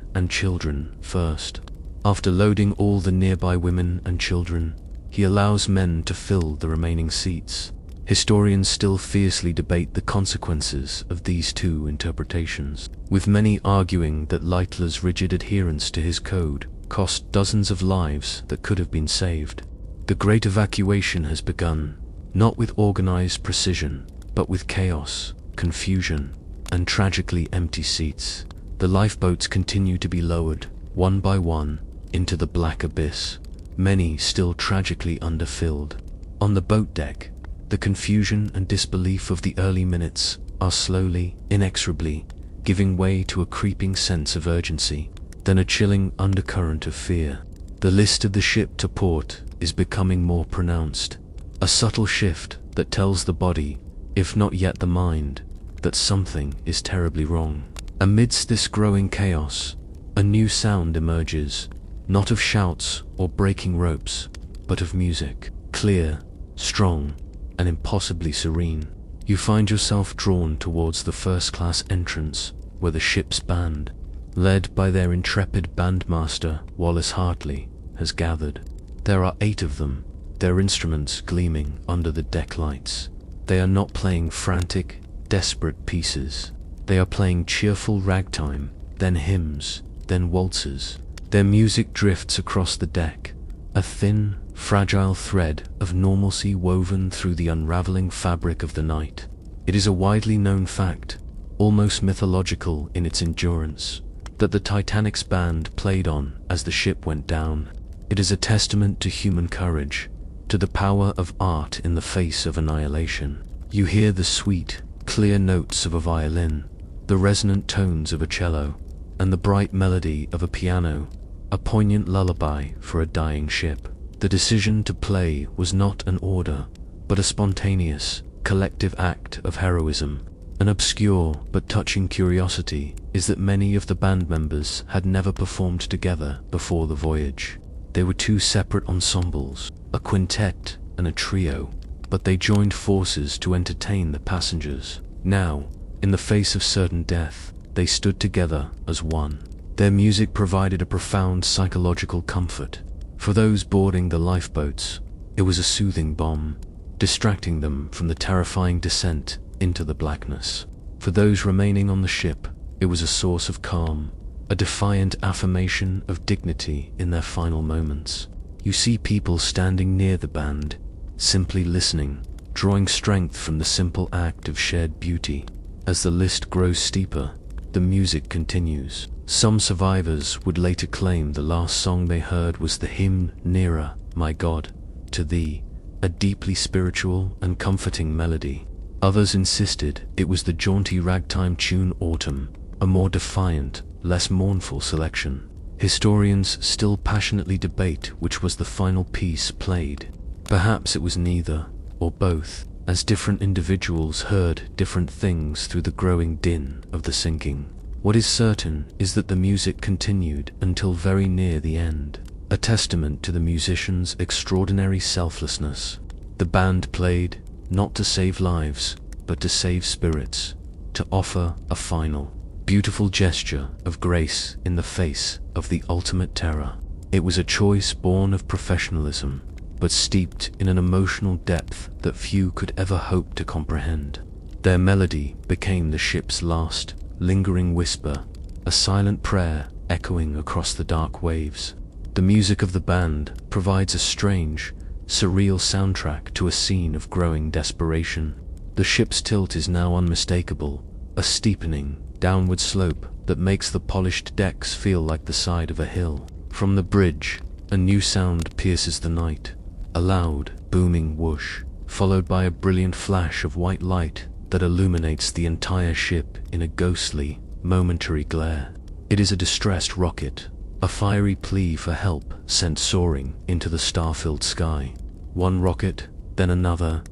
and children first. After loading all the nearby women and children, he allows men to fill the remaining seats. Historians still fiercely debate the consequences of these two interpretations, with many arguing that Lightler's rigid adherence to his code cost dozens of lives that could have been saved. The Great Evacuation has begun, not with organized precision, but with chaos, confusion, and tragically empty seats. The lifeboats continue to be lowered, one by one, into the black abyss, many still tragically underfilled. On the boat deck, the confusion and disbelief of the early minutes are slowly, inexorably, giving way to a creeping sense of urgency, then a chilling undercurrent of fear. The list of the ship to port is becoming more pronounced, a subtle shift that tells the body, if not yet the mind, that something is terribly wrong. Amidst this growing chaos, a new sound emerges, not of shouts or breaking ropes, but of music, clear, strong, and impossibly serene. You find yourself drawn towards the first-class entrance, where the ship's band, led by their intrepid bandmaster Wallace Hartley, has gathered. There are 8 of them, their instruments gleaming under the deck lights. They are not playing frantic, desperate pieces. They are playing cheerful ragtime, then hymns, then waltzes. Their music drifts across the deck, a thin, fragile thread of normalcy woven through the unraveling fabric of the night. It is a widely known fact, almost mythological in its endurance, that the Titanic's band played on as the ship went down. It is a testament to human courage, to the power of art in the face of annihilation. You hear the sweet, clear notes of a violin, the resonant tones of a cello, and the bright melody of a piano, a poignant lullaby for a dying ship. The decision to play was not an order, but a spontaneous, collective act of heroism. An obscure but touching curiosity is that many of the band members had never performed together before the voyage. They were 2 separate ensembles, a quintet and a trio, but they joined forces to entertain the passengers. Now, in the face of certain death, they stood together as one. Their music provided a profound psychological comfort. For those boarding the lifeboats, it was a soothing balm, distracting them from the terrifying descent into the blackness. For those remaining on the ship, it was a source of calm, a defiant affirmation of dignity in their final moments. You see people standing near the band, simply listening, drawing strength from the simple act of shared beauty. As the list grows steeper, the music continues. Some survivors would later claim the last song they heard was the hymn Nearer, My God, to Thee, a deeply spiritual and comforting melody. Others insisted it was the jaunty ragtime tune Autumn, a more defiant, less mournful selection. Historians still passionately debate which was the final piece played. Perhaps it was neither, or both, as different individuals heard different things through the growing din of the sinking. What is certain is that the music continued until very near the end, a testament to the musicians' extraordinary selflessness. The band played, not to save lives, but to save spirits, to offer a final, beautiful gesture of grace in the face of the ultimate terror. It was a choice born of professionalism, but steeped in an emotional depth that few could ever hope to comprehend. Their melody became the ship's last, lingering whisper, a silent prayer echoing across the dark waves. The music of the band provides a strange, surreal soundtrack to a scene of growing desperation. The ship's tilt is now unmistakable, a steepening, downward slope that makes the polished decks feel like the side of a hill. From the bridge, a new sound pierces the night, a loud, booming whoosh, followed by a brilliant flash of white light that illuminates the entire ship in a ghostly, momentary glare. It is a distressed rocket, a fiery plea for help sent soaring into the star-filled sky. One rocket, then another,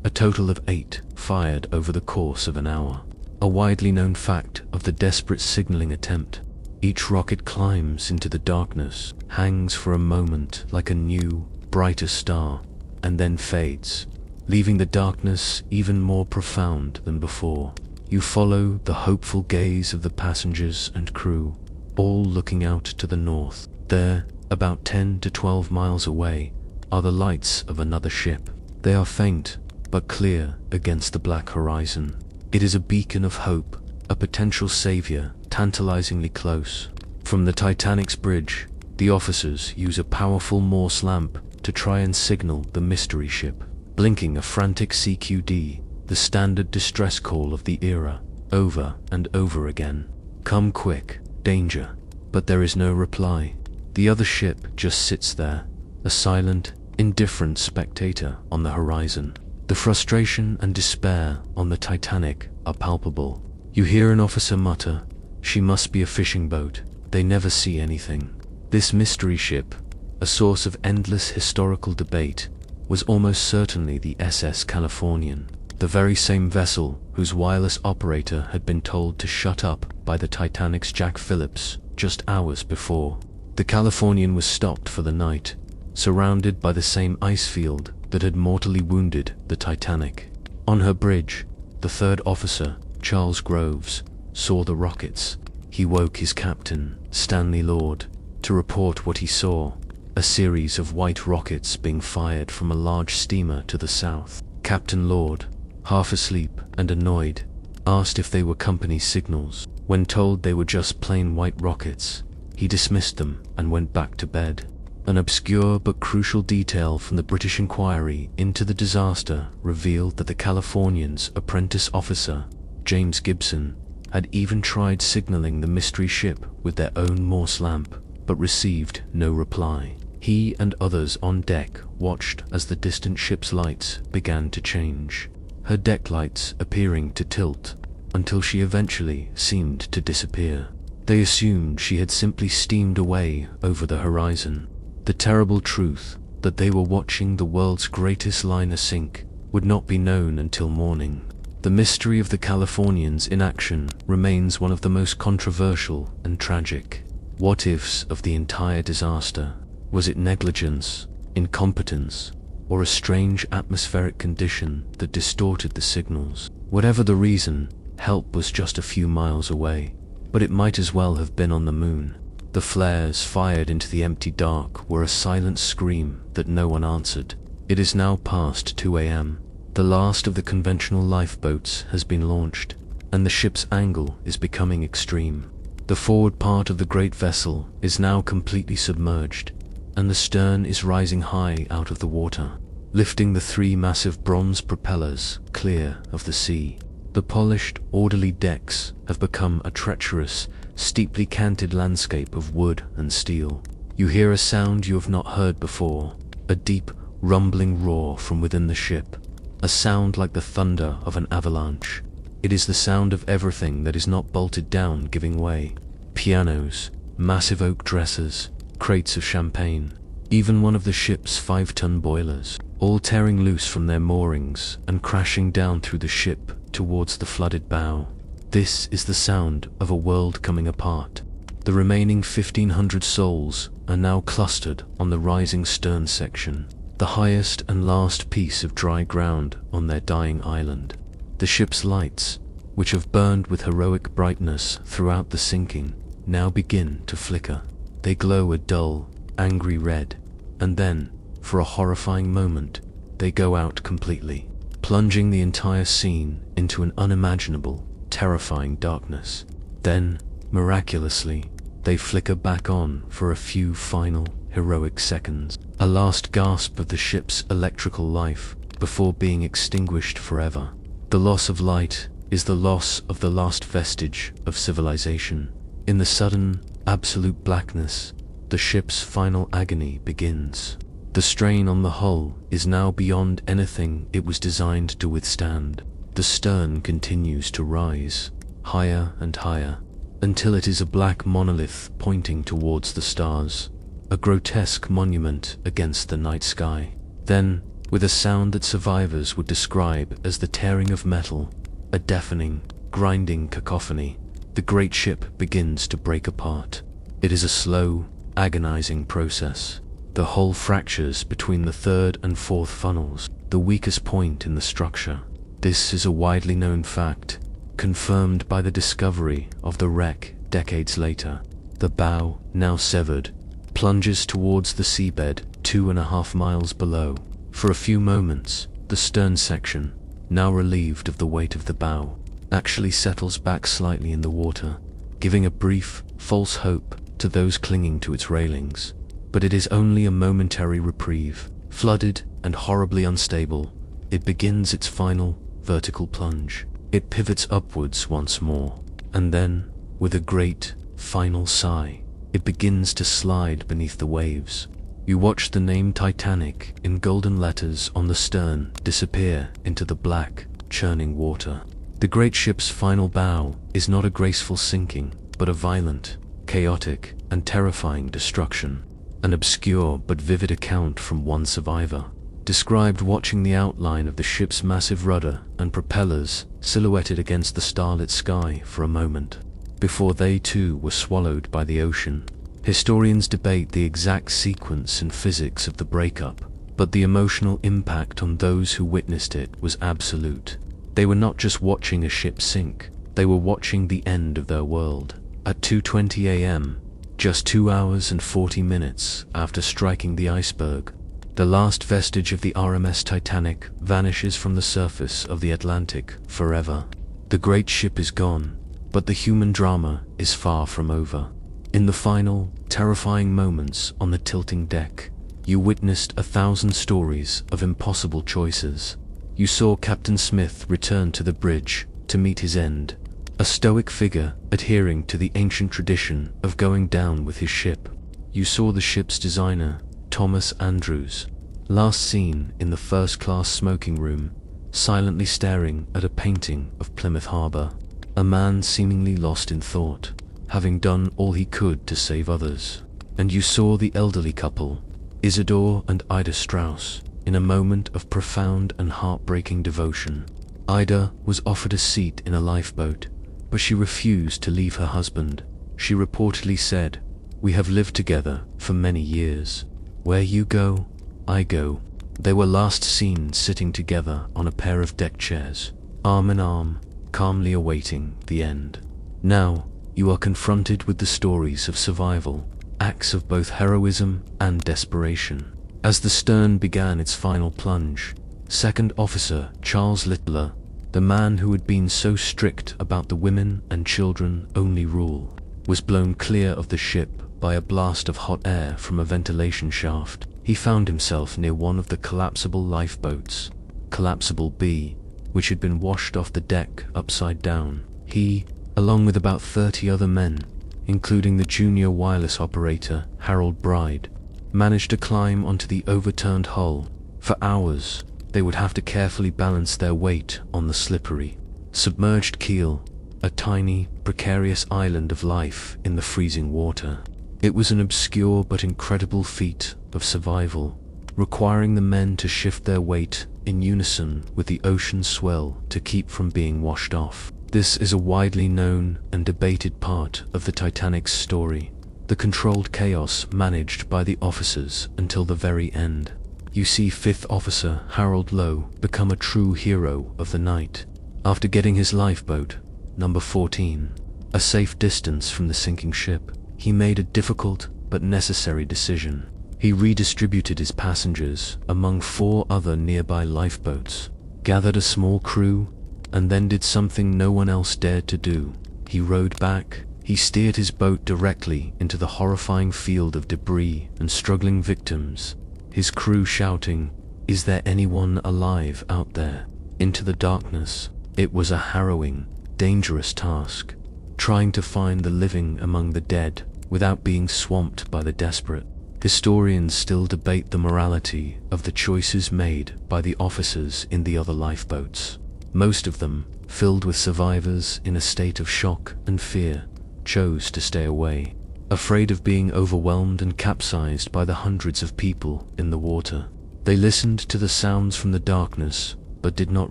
a total of 8 fired over the course of an hour. A widely known fact of the desperate signaling attempt. Each rocket climbs into the darkness, hangs for a moment like a new, brighter star, and then fades, leaving the darkness even more profound than before. You follow the hopeful gaze of the passengers and crew, all looking out to the north. There, about 10 to 12 miles away, are the lights of another ship. They are faint, but clear against the black horizon. It is a beacon of hope, a potential savior, tantalizingly close. From the Titanic's bridge, the officers use a powerful Morse lamp to try and signal the mystery ship, blinking a frantic CQD, the standard distress call of the era, over and over again. Come quick, danger. But there is no reply. The other ship just sits there, a silent, indifferent spectator on the horizon. The frustration and despair on the Titanic are palpable. You hear an officer mutter, "She must be a fishing boat. They never see anything." This mystery ship, a source of endless historical debate, was almost certainly the SS Californian, the very same vessel whose wireless operator had been told to shut up by the Titanic's Jack Phillips just hours before. The Californian was stopped for the night, surrounded by the same ice field that had mortally wounded the Titanic. On her bridge, the third officer, Charles Groves, saw the rockets. He woke his captain, Stanley Lord, to report what he saw, a series of white rockets being fired from a large steamer to the south. Captain Lord, half asleep and annoyed, asked if they were company signals. When told they were just plain white rockets, he dismissed them and went back to bed. An obscure but crucial detail from the British inquiry into the disaster revealed that the Californian's apprentice officer, James Gibson, had even tried signaling the mystery ship with their own Morse lamp, but received no reply. He and others on deck watched as the distant ship's lights began to change, her deck lights appearing to tilt, until she eventually seemed to disappear. They assumed she had simply steamed away over the horizon. The terrible truth that they were watching the world's greatest liner sink would not be known until morning. The mystery of the Californians' inaction remains one of the most controversial and tragic what-ifs of the entire disaster. Was it negligence, incompetence, or a strange atmospheric condition that distorted the signals? Whatever the reason, help was just a few miles away, but it might as well have been on the moon. The flares fired into the empty dark were a silent scream that no one answered. It is now past 2 a.m. The last of the conventional lifeboats has been launched, and the ship's angle is becoming extreme. The forward part of the great vessel is now completely submerged, and the stern is rising high out of the water, lifting the 3 massive bronze propellers clear of the sea. The polished, orderly decks have become a treacherous, steeply canted landscape of wood and steel. You hear a sound you have not heard before, a deep, rumbling roar from within the ship, a sound like the thunder of an avalanche. It is the sound of everything that is not bolted down giving way. Pianos, massive oak dressers, crates of champagne, even one of the ship's 5-ton boilers, all tearing loose from their moorings and crashing down through the ship towards the flooded bow. This is the sound of a world coming apart. The remaining 1,500 souls are now clustered on the rising stern section, the highest and last piece of dry ground on their dying island. The ship's lights, which have burned with heroic brightness throughout the sinking, now begin to flicker. They glow a dull, angry red, and then, for a horrifying moment, they go out completely, plunging the entire scene into an unimaginable, terrifying darkness. Then, miraculously, they flicker back on for a few final, heroic seconds, a last gasp of the ship's electrical life before being extinguished forever. The loss of light is the loss of the last vestige of civilization. In the sudden, absolute blackness, the ship's final agony begins. The strain on the hull is now beyond anything it was designed to withstand. The stern continues to rise, higher and higher, until it is a black monolith pointing towards the stars, a grotesque monument against the night sky. Then, with a sound that survivors would describe as the tearing of metal, a deafening, grinding cacophony, the great ship begins to break apart. It is a slow, agonizing process. The hull fractures between the third and fourth funnels, the weakest point in the structure. This is a widely known fact, confirmed by the discovery of the wreck decades later. The bow, now severed, plunges towards the seabed 2.5 miles below. For a few moments, the stern section, now relieved of the weight of the bow, actually settles back slightly in the water, giving a brief, false hope to those clinging to its railings. But it is only a momentary reprieve. Flooded and horribly unstable, it begins its final, vertical plunge. It pivots upwards once more, and then, with a great, final sigh, it begins to slide beneath the waves. You watch the name Titanic in golden letters on the stern disappear into the black, churning water. The great ship's final bow is not a graceful sinking, but a violent, chaotic, and terrifying destruction. An obscure but vivid account from one survivor described watching the outline of the ship's massive rudder and propellers silhouetted against the starlit sky for a moment, before they too were swallowed by the ocean. Historians debate the exact sequence and physics of the breakup, but the emotional impact on those who witnessed it was absolute. They were not just watching a ship sink, they were watching the end of their world. At 2:20 a.m., just 2 hours and 40 minutes after striking the iceberg, the last vestige of the RMS Titanic vanishes from the surface of the Atlantic forever. The great ship is gone, but the human drama is far from over. In the final, terrifying moments on the tilting deck, you witnessed 1,000 stories of impossible choices. You saw Captain Smith return to the bridge to meet his end, a stoic figure adhering to the ancient tradition of going down with his ship. You saw the ship's designer, Thomas Andrews, last seen in the first-class smoking room, silently staring at a painting of Plymouth Harbor, a man seemingly lost in thought, having done all he could to save others. And you saw the elderly couple, Isidore and Ida Strauss, in a moment of profound and heartbreaking devotion. Ida was offered a seat in a lifeboat, but she refused to leave her husband. She reportedly said, "We have lived together for many years. Where you go, I go." They were last seen sitting together on a pair of deck chairs, arm in arm, calmly awaiting the end. Now, you are confronted with the stories of survival, acts of both heroism and desperation. As the stern began its final plunge, Second Officer Charles Littler, the man who had been so strict about the women and children only rule, was blown clear of the ship by a blast of hot air from a ventilation shaft. He found himself near one of the collapsible lifeboats, Collapsible B, which had been washed off the deck upside down. He, along with about 30 other men, including the junior wireless operator Harold Bride, managed to climb onto the overturned hull. For hours, they would have to carefully balance their weight on the slippery, submerged keel, a tiny, precarious island of life in the freezing water. It was an obscure but incredible feat of survival, requiring the men to shift their weight in unison with the ocean swell to keep from being washed off. This is a widely known and debated part of the Titanic's story, the controlled chaos managed by the officers until the very end. You see Fifth Officer Harold Lowe become a true hero of the night, After getting his lifeboat, number 14, a safe distance from the sinking ship, he made a difficult but necessary decision. He redistributed his passengers among 4 other nearby lifeboats, gathered a small crew, and then did something no one else dared to do. He rowed back. He steered his boat directly into the horrifying field of debris and struggling victims, his crew shouting, "Is there anyone alive out there?" into the darkness. It was a harrowing, dangerous task, trying to find the living among the dead without being swamped by the desperate. Historians still debate the morality of the choices made by the officers in the other lifeboats. Most of them, filled with survivors in a state of shock and fear, chose to stay away, afraid of being overwhelmed and capsized by the hundreds of people in the water. They listened to the sounds from the darkness, but did not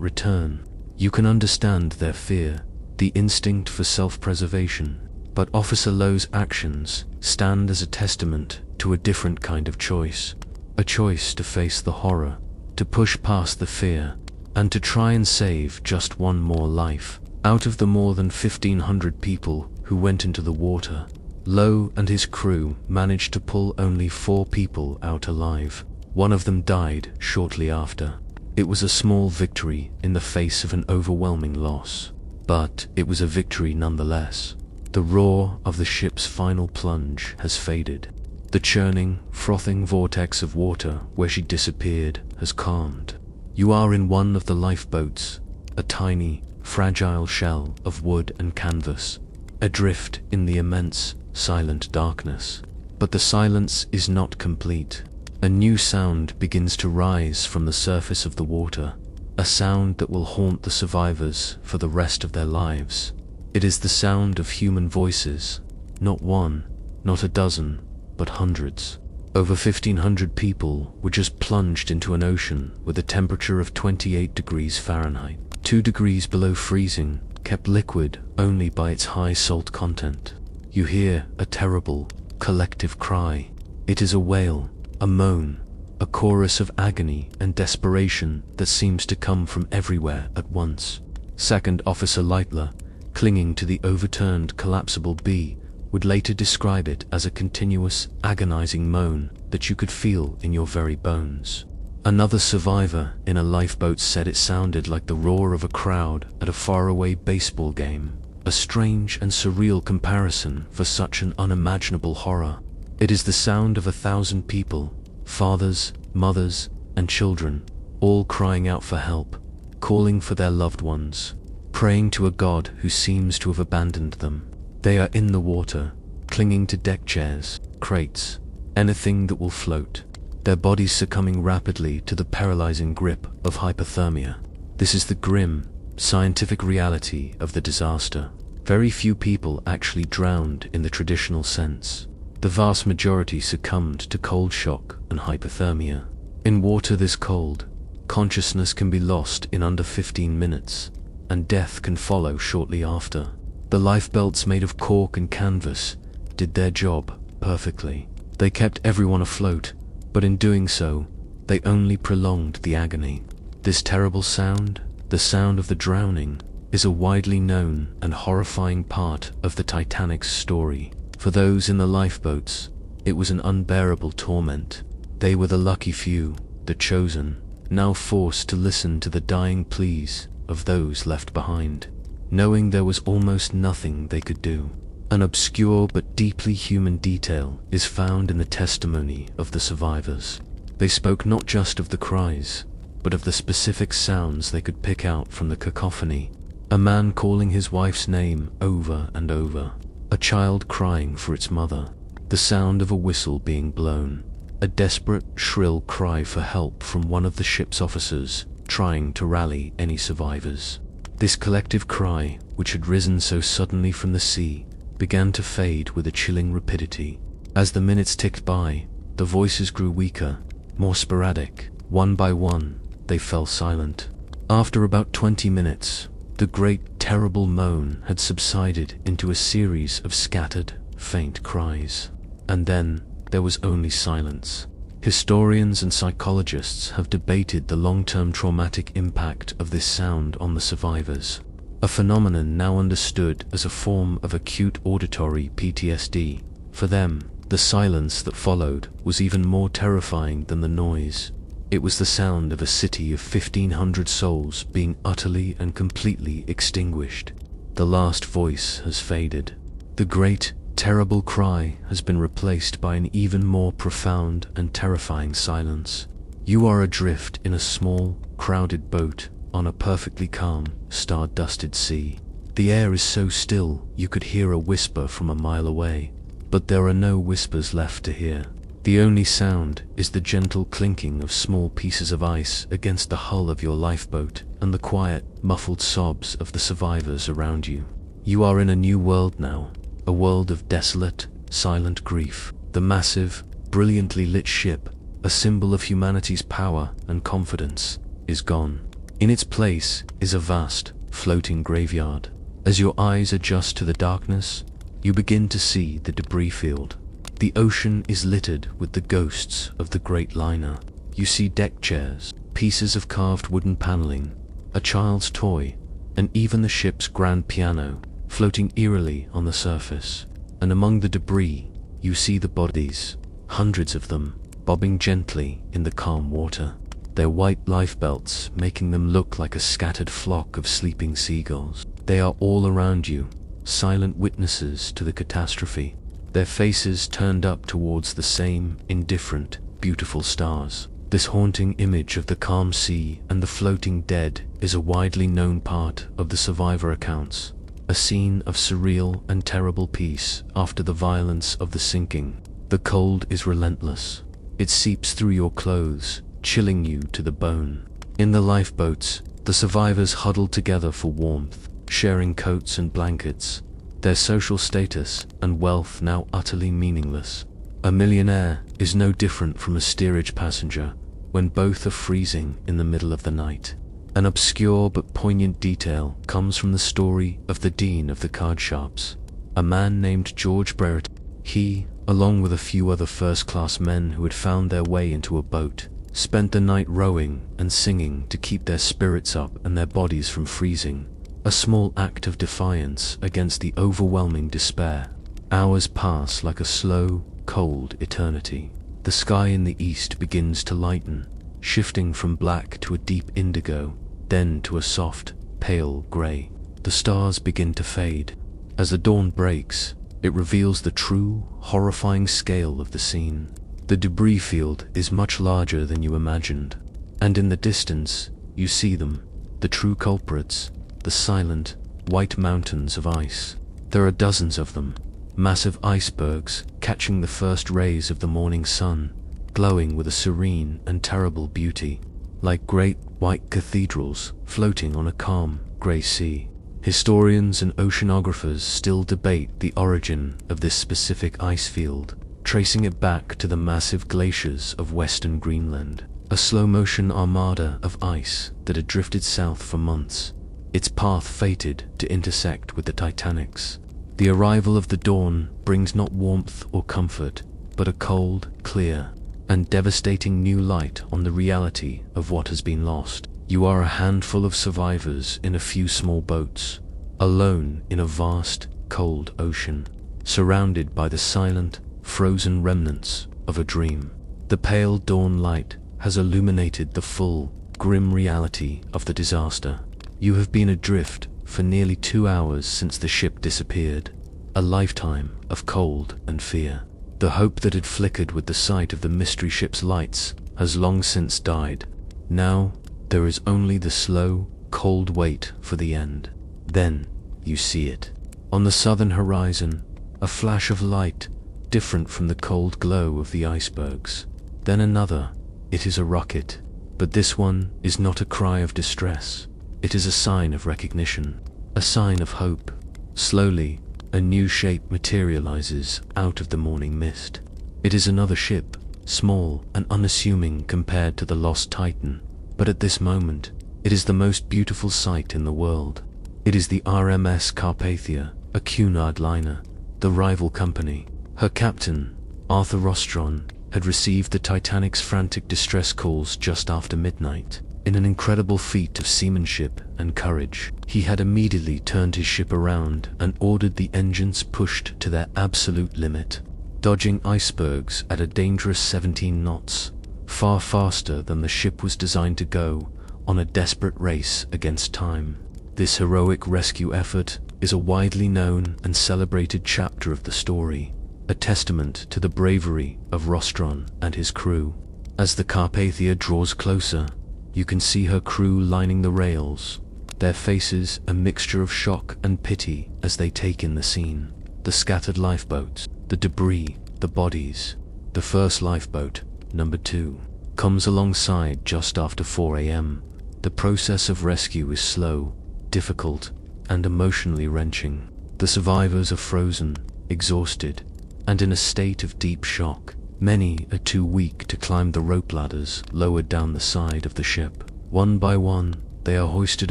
return. You can understand their fear, the instinct for self-preservation, but Officer Lowe's actions stand as a testament to a different kind of choice. A choice to face the horror, to push past the fear, and to try and save just one more life. Out of the more than 1,500 people who went into the water, Lowe and his crew managed to pull only 4 people out alive. One of them died shortly after. It was a small victory in the face of an overwhelming loss, but it was a victory nonetheless. The roar of the ship's final plunge has faded. The churning, frothing vortex of water where she disappeared has calmed. You are in one of the lifeboats, a tiny, fragile shell of wood and canvas, adrift in the immense, silent darkness. But the silence is not complete. A new sound begins to rise from the surface of the water, a sound that will haunt the survivors for the rest of their lives. It is the sound of human voices, not one, not a dozen, but hundreds. Over 1,500 people were just plunged into an ocean with a temperature of 28 degrees Fahrenheit, 2 degrees below freezing, kept liquid only by its high salt content. You hear a terrible, collective cry. It is a wail, a moan, a chorus of agony and desperation that seems to come from everywhere at once. Second Officer Leitler, clinging to the overturned collapsible B, would later describe it as a continuous, agonizing moan that you could feel in your very bones. Another survivor in a lifeboat said it sounded like the roar of a crowd at a faraway baseball game, a strange and surreal comparison for such an unimaginable horror. It is the sound of 1,000 people, fathers, mothers, and children, all crying out for help, calling for their loved ones, praying to a God who seems to have abandoned them. They are in the water, clinging to deck chairs, crates, anything that will float, their bodies succumbing rapidly to the paralyzing grip of hypothermia. This is the grim, scientific reality of the disaster. Very few people actually drowned in the traditional sense. The vast majority succumbed to cold shock and hypothermia. In water this cold, consciousness can be lost in under 15 minutes, and death can follow shortly after. The lifebelts made of cork and canvas did their job perfectly. They kept everyone afloat, but in doing so, they only prolonged the agony. This terrible sound, the sound of the drowning, is a widely known and horrifying part of the Titanic's story. For those in the lifeboats, it was an unbearable torment. They were the lucky few, the chosen, now forced to listen to the dying pleas of those left behind, knowing there was almost nothing they could do. An obscure but deeply human detail is found in the testimony of the survivors. They spoke not just of the cries, but of the specific sounds they could pick out from the cacophony. A man calling his wife's name over and over, a child crying for its mother, the sound of a whistle being blown, a desperate, shrill cry for help from one of the ship's officers trying to rally any survivors. This collective cry, which had risen so suddenly from the sea, began to fade with a chilling rapidity. As the minutes ticked by, the voices grew weaker, more sporadic. One by one, they fell silent. After about 20 minutes, the great, terrible moan had subsided into a series of scattered, faint cries. And then, there was only silence. Historians and psychologists have debated the long-term traumatic impact of this sound on the survivors. a phenomenon now understood as a form of acute auditory PTSD. For them, the silence that followed was even more terrifying than the noise. It was the sound of a city of 1,500 souls being utterly and completely extinguished. The last voice has faded. The great, terrible cry has been replaced by an even more profound and terrifying silence. You are adrift in a small, crowded boat on a perfectly calm, star-dusted sea. The air is so still you could hear a whisper from a mile away, but there are no whispers left to hear. The only sound is the gentle clinking of small pieces of ice against the hull of your lifeboat and the quiet, muffled sobs of the survivors around you. You are in a new world now, a world of desolate, silent grief. The massive, brilliantly lit ship, a symbol of humanity's power and confidence, is gone. In its place is a vast, floating graveyard. As your eyes adjust to the darkness, you begin to see the debris field. The ocean is littered with the ghosts of the great liner. You see deck chairs, pieces of carved wooden paneling, a child's toy, and even the ship's grand piano floating eerily on the surface. And among the debris, you see the bodies, hundreds of them, bobbing gently in the calm water, their white lifebelts making them look like a scattered flock of sleeping seagulls. They are all around you, silent witnesses to the catastrophe, their faces turned up towards the same indifferent, beautiful stars. This haunting image of the calm sea and the floating dead is a widely known part of the survivor accounts, a scene of surreal and terrible peace after the violence of the sinking. The cold is relentless. It seeps through your clothes, chilling you to the bone. In the lifeboats, the survivors huddle together for warmth, sharing coats and blankets, their social status and wealth now utterly meaningless. A millionaire is no different from a steerage passenger when both are freezing in the middle of the night. An obscure but poignant detail comes from the story of the dean of the card shops, a man named George Brereton. He, along with a few other first-class men who had found their way into a boat, spent the night rowing and singing to keep their spirits up and their bodies from freezing, a small act of defiance against the overwhelming despair. Hours pass like a slow, cold eternity. The sky in the east begins to lighten, shifting from black to a deep indigo, then to a soft, pale grey. The stars begin to fade. As the dawn breaks, it reveals the true, horrifying scale of the scene. The debris field is much larger than you imagined, and in the distance, you see them, the true culprits, the silent, white mountains of ice. There are dozens of them, massive icebergs catching the first rays of the morning sun, glowing with a serene and terrible beauty, like great white cathedrals floating on a calm, grey sea. Historians and oceanographers still debate the origin of this specific ice field, tracing it back to the massive glaciers of western Greenland, a slow-motion armada of ice that had drifted south for months, its path fated to intersect with the Titanic's. The arrival of the dawn brings not warmth or comfort, but a cold, clear, and devastating new light on the reality of what has been lost. You are a handful of survivors in a few small boats, alone in a vast, cold ocean, surrounded by the silent, frozen remnants of a dream. The pale dawn light has illuminated the full, grim reality of the disaster. You have been adrift for nearly 2 hours since the ship disappeared, a lifetime of cold and fear. The hope that had flickered with the sight of the mystery ship's lights has long since died. Now, there is only the slow, cold wait for the end. Then, you see it. On the southern horizon, a flash of light, different from the cold glow of the icebergs. Then another. It is a rocket, but this one is not a cry of distress. It is a sign of recognition, a sign of hope. Slowly, a new shape materializes out of the morning mist. It is another ship, small and unassuming compared to the lost Titan, but at this moment, it is the most beautiful sight in the world. It is the RMS Carpathia, a Cunard liner, the rival company. Her captain, Arthur Rostron, had received the Titanic's frantic distress calls just after midnight. In an incredible feat of seamanship and courage, he had immediately turned his ship around and ordered the engines pushed to their absolute limit, dodging icebergs at a dangerous 17 knots, far faster than the ship was designed to go on a desperate race against time. This heroic rescue effort is a widely known and celebrated chapter of the story, a testament to the bravery of Rostron and his crew. As the Carpathia draws closer, you can see her crew lining the rails, their faces a mixture of shock and pity as they take in the scene. The scattered lifeboats, the debris, the bodies. The first lifeboat, number 2, comes alongside just after 4 a.m. The process of rescue is slow, difficult, and emotionally wrenching. The survivors are frozen, exhausted, and in a state of deep shock. Many are too weak to climb the rope ladders lowered down the side of the ship. One by one, they are hoisted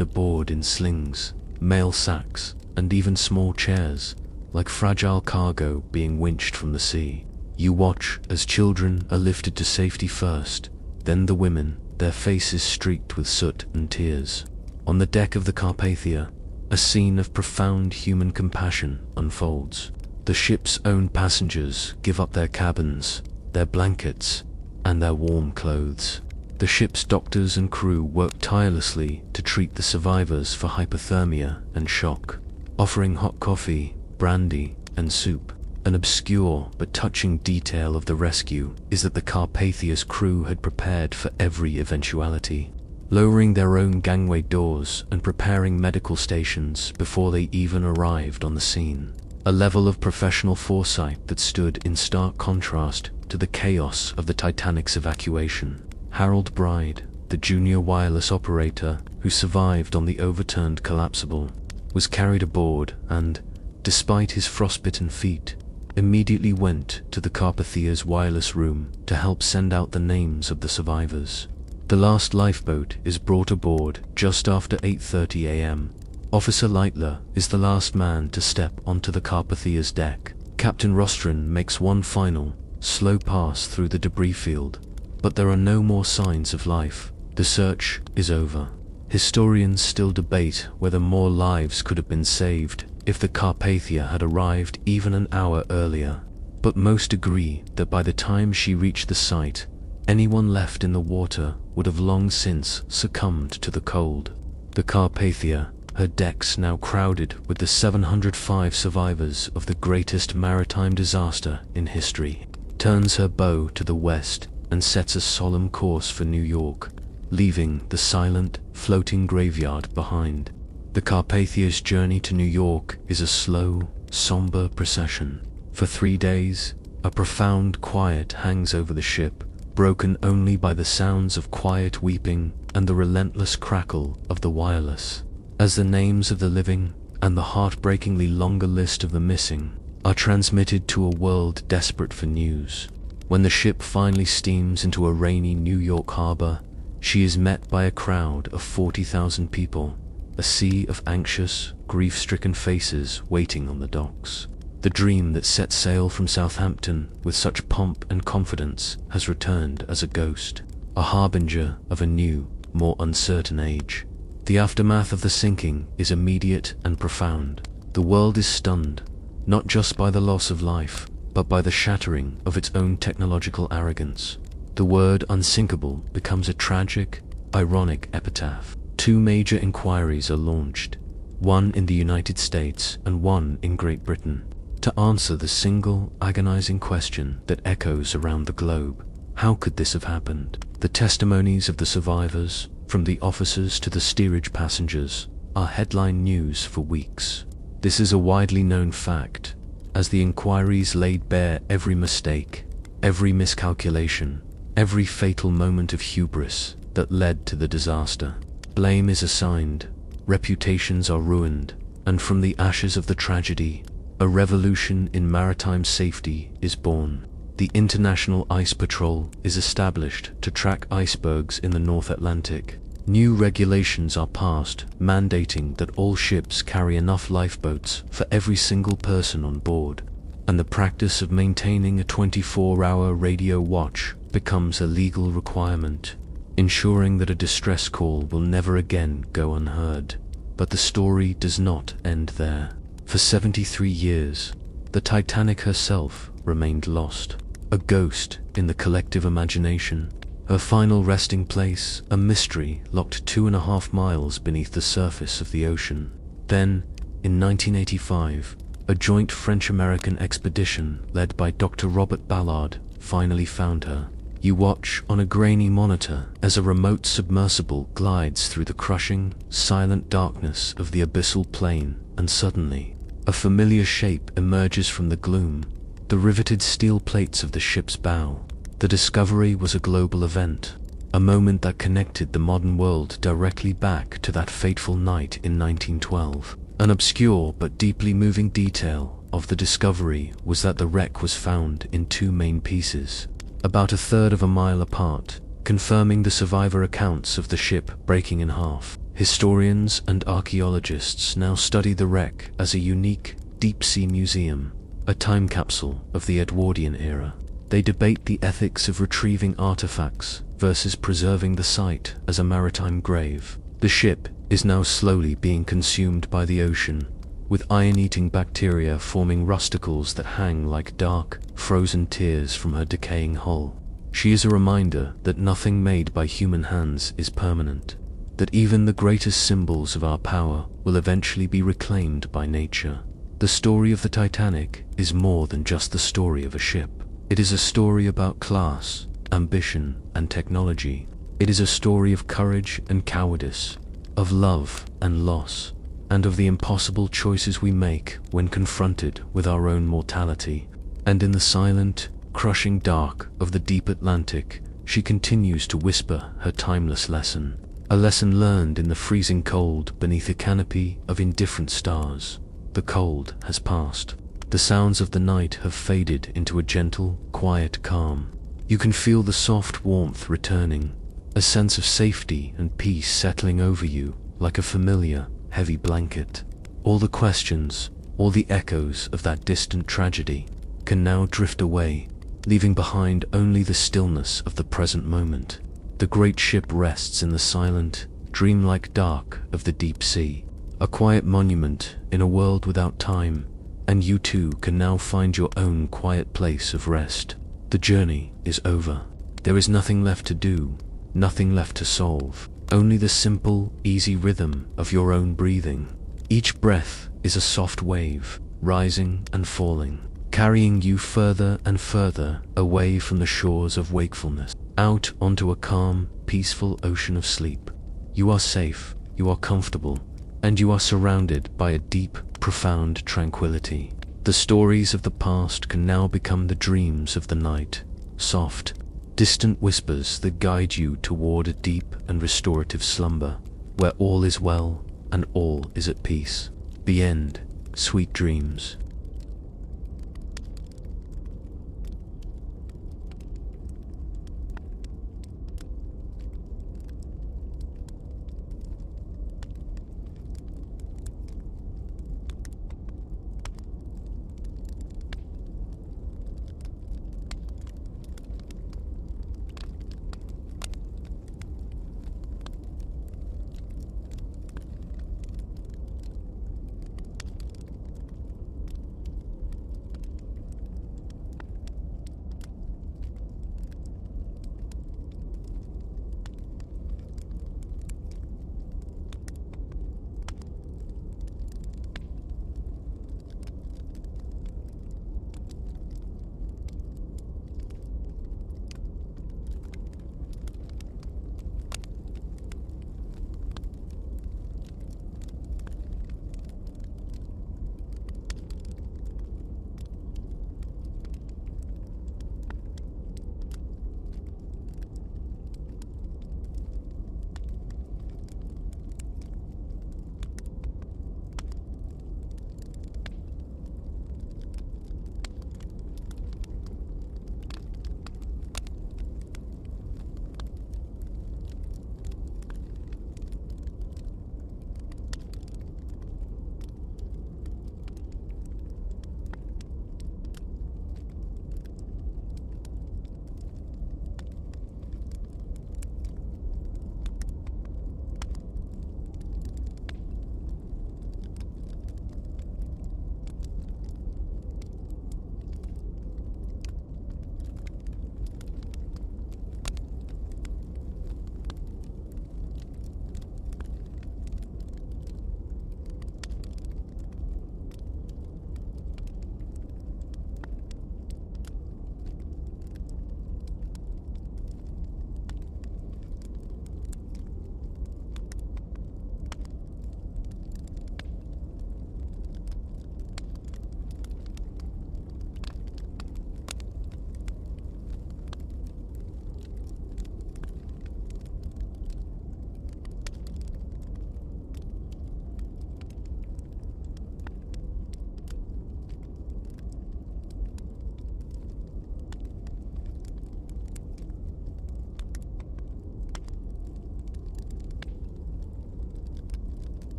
aboard in slings, mail sacks, and even small chairs, like fragile cargo being winched from the sea. You watch as children are lifted to safety first, then the women, their faces streaked with soot and tears. On the deck of the Carpathia, a scene of profound human compassion unfolds. The ship's own passengers give up their cabins, their blankets, and their warm clothes. The ship's doctors and crew work tirelessly to treat the survivors for hypothermia and shock, offering hot coffee, brandy, and soup. An obscure but touching detail of the rescue is that the Carpathia's crew had prepared for every eventuality, lowering their own gangway doors and preparing medical stations before they even arrived on the scene. A level of professional foresight that stood in stark contrast to the chaos of the Titanic's evacuation. Harold Bride, the junior wireless operator who survived on the overturned collapsible, was carried aboard and, despite his frostbitten feet, immediately went to the Carpathia's wireless room to help send out the names of the survivors. The last lifeboat is brought aboard just after 8:30 a.m. Officer Leitler is the last man to step onto the Carpathia's deck. Captain Rostron makes one final, slow pass through the debris field, but there are no more signs of life. The search is over. Historians still debate whether more lives could have been saved if the Carpathia had arrived even an hour earlier, but most agree that by the time she reached the site, anyone left in the water would have long since succumbed to the cold. The Carpathia, her decks now crowded with the 705 survivors of the greatest maritime disaster in history, turns her bow to the west and sets a solemn course for New York, leaving the silent, floating graveyard behind. The Carpathia's journey to New York is a slow, somber procession. For 3 days, a profound quiet hangs over the ship, broken only by the sounds of quiet weeping and the relentless crackle of the wireless, as the names of the living and the heartbreakingly longer list of the missing are transmitted to a world desperate for news. When the ship finally steams into a rainy New York harbor, she is met by a crowd of 40,000 people, a sea of anxious, grief-stricken faces waiting on the docks. The dream that set sail from Southampton with such pomp and confidence has returned as a ghost, a harbinger of a new, more uncertain age. The aftermath of the sinking is immediate and profound. The world is stunned, not just by the loss of life, but by the shattering of its own technological arrogance. The word unsinkable becomes a tragic, ironic epitaph. 2 major inquiries are launched, one in the United States and one in Great Britain, to answer the single agonizing question that echoes around the globe. How could this have happened? The testimonies of the survivors, from the officers to the steerage passengers, are headline news for weeks. This is a widely known fact, as the inquiries laid bare every mistake, every miscalculation, every fatal moment of hubris that led to the disaster. Blame is assigned, reputations are ruined, and from the ashes of the tragedy, a revolution in maritime safety is born. The International Ice Patrol is established to track icebergs in the North Atlantic. New regulations are passed mandating that all ships carry enough lifeboats for every single person on board, and the practice of maintaining a 24-hour radio watch becomes a legal requirement. ensuring that a distress call will never again go unheard. But the story does not end there. For 73 years, the Titanic herself remained lost, a ghost in the collective imagination. Her final resting place, a mystery locked 2.5 miles beneath the surface of the ocean. Then, in 1985, a joint French-American expedition led by Dr. Robert Ballard finally found her. You watch on a grainy monitor as a remote submersible glides through the crushing, silent darkness of the abyssal plain, and suddenly, a familiar shape emerges from the gloom, the riveted steel plates of the ship's bow. The discovery was a global event, a moment that connected the modern world directly back to that fateful night in 1912. An obscure but deeply moving detail of the discovery was that the wreck was found in 2 main pieces, about 1/3 of a mile apart, confirming the survivor accounts of the ship breaking in half. Historians and archaeologists now study the wreck as a unique, deep-sea museum, a time capsule of the Edwardian era. They debate the ethics of retrieving artifacts versus preserving the site as a maritime grave. The ship is now slowly being consumed by the ocean, with iron-eating bacteria forming rusticles that hang like dark, frozen tears from her decaying hull. She is a reminder that nothing made by human hands is permanent, that even the greatest symbols of our power will eventually be reclaimed by nature. The story of the Titanic is more than just the story of a ship. It is a story about class, ambition, and technology. It is a story of courage and cowardice, of love and loss, and of the impossible choices we make when confronted with our own mortality. And in the silent, crushing dark of the deep Atlantic, she continues to whisper her timeless lesson, a lesson learned in the freezing cold beneath a canopy of indifferent stars. The cold has passed. The sounds of the night have faded into a gentle, quiet calm. You can feel the soft warmth returning, a sense of safety and peace settling over you like a familiar, heavy blanket. All the questions, all the echoes of that distant tragedy can now drift away, leaving behind only the stillness of the present moment. The great ship rests in the silent, dreamlike dark of the deep sea, a quiet monument in a world without time, and you too can now find your own quiet place of rest. The journey is over. There is nothing left to do, nothing left to solve, only the simple, easy rhythm of your own breathing. Each breath is a soft wave, rising and falling, carrying you further and further away from the shores of wakefulness, out onto a calm, peaceful ocean of sleep. You are safe, you are comfortable, and you are surrounded by a deep, profound tranquility. The stories of the past can now become the dreams of the night, soft, distant whispers that guide you toward a deep and restorative slumber, where all is well and all is at peace. The end. Sweet dreams.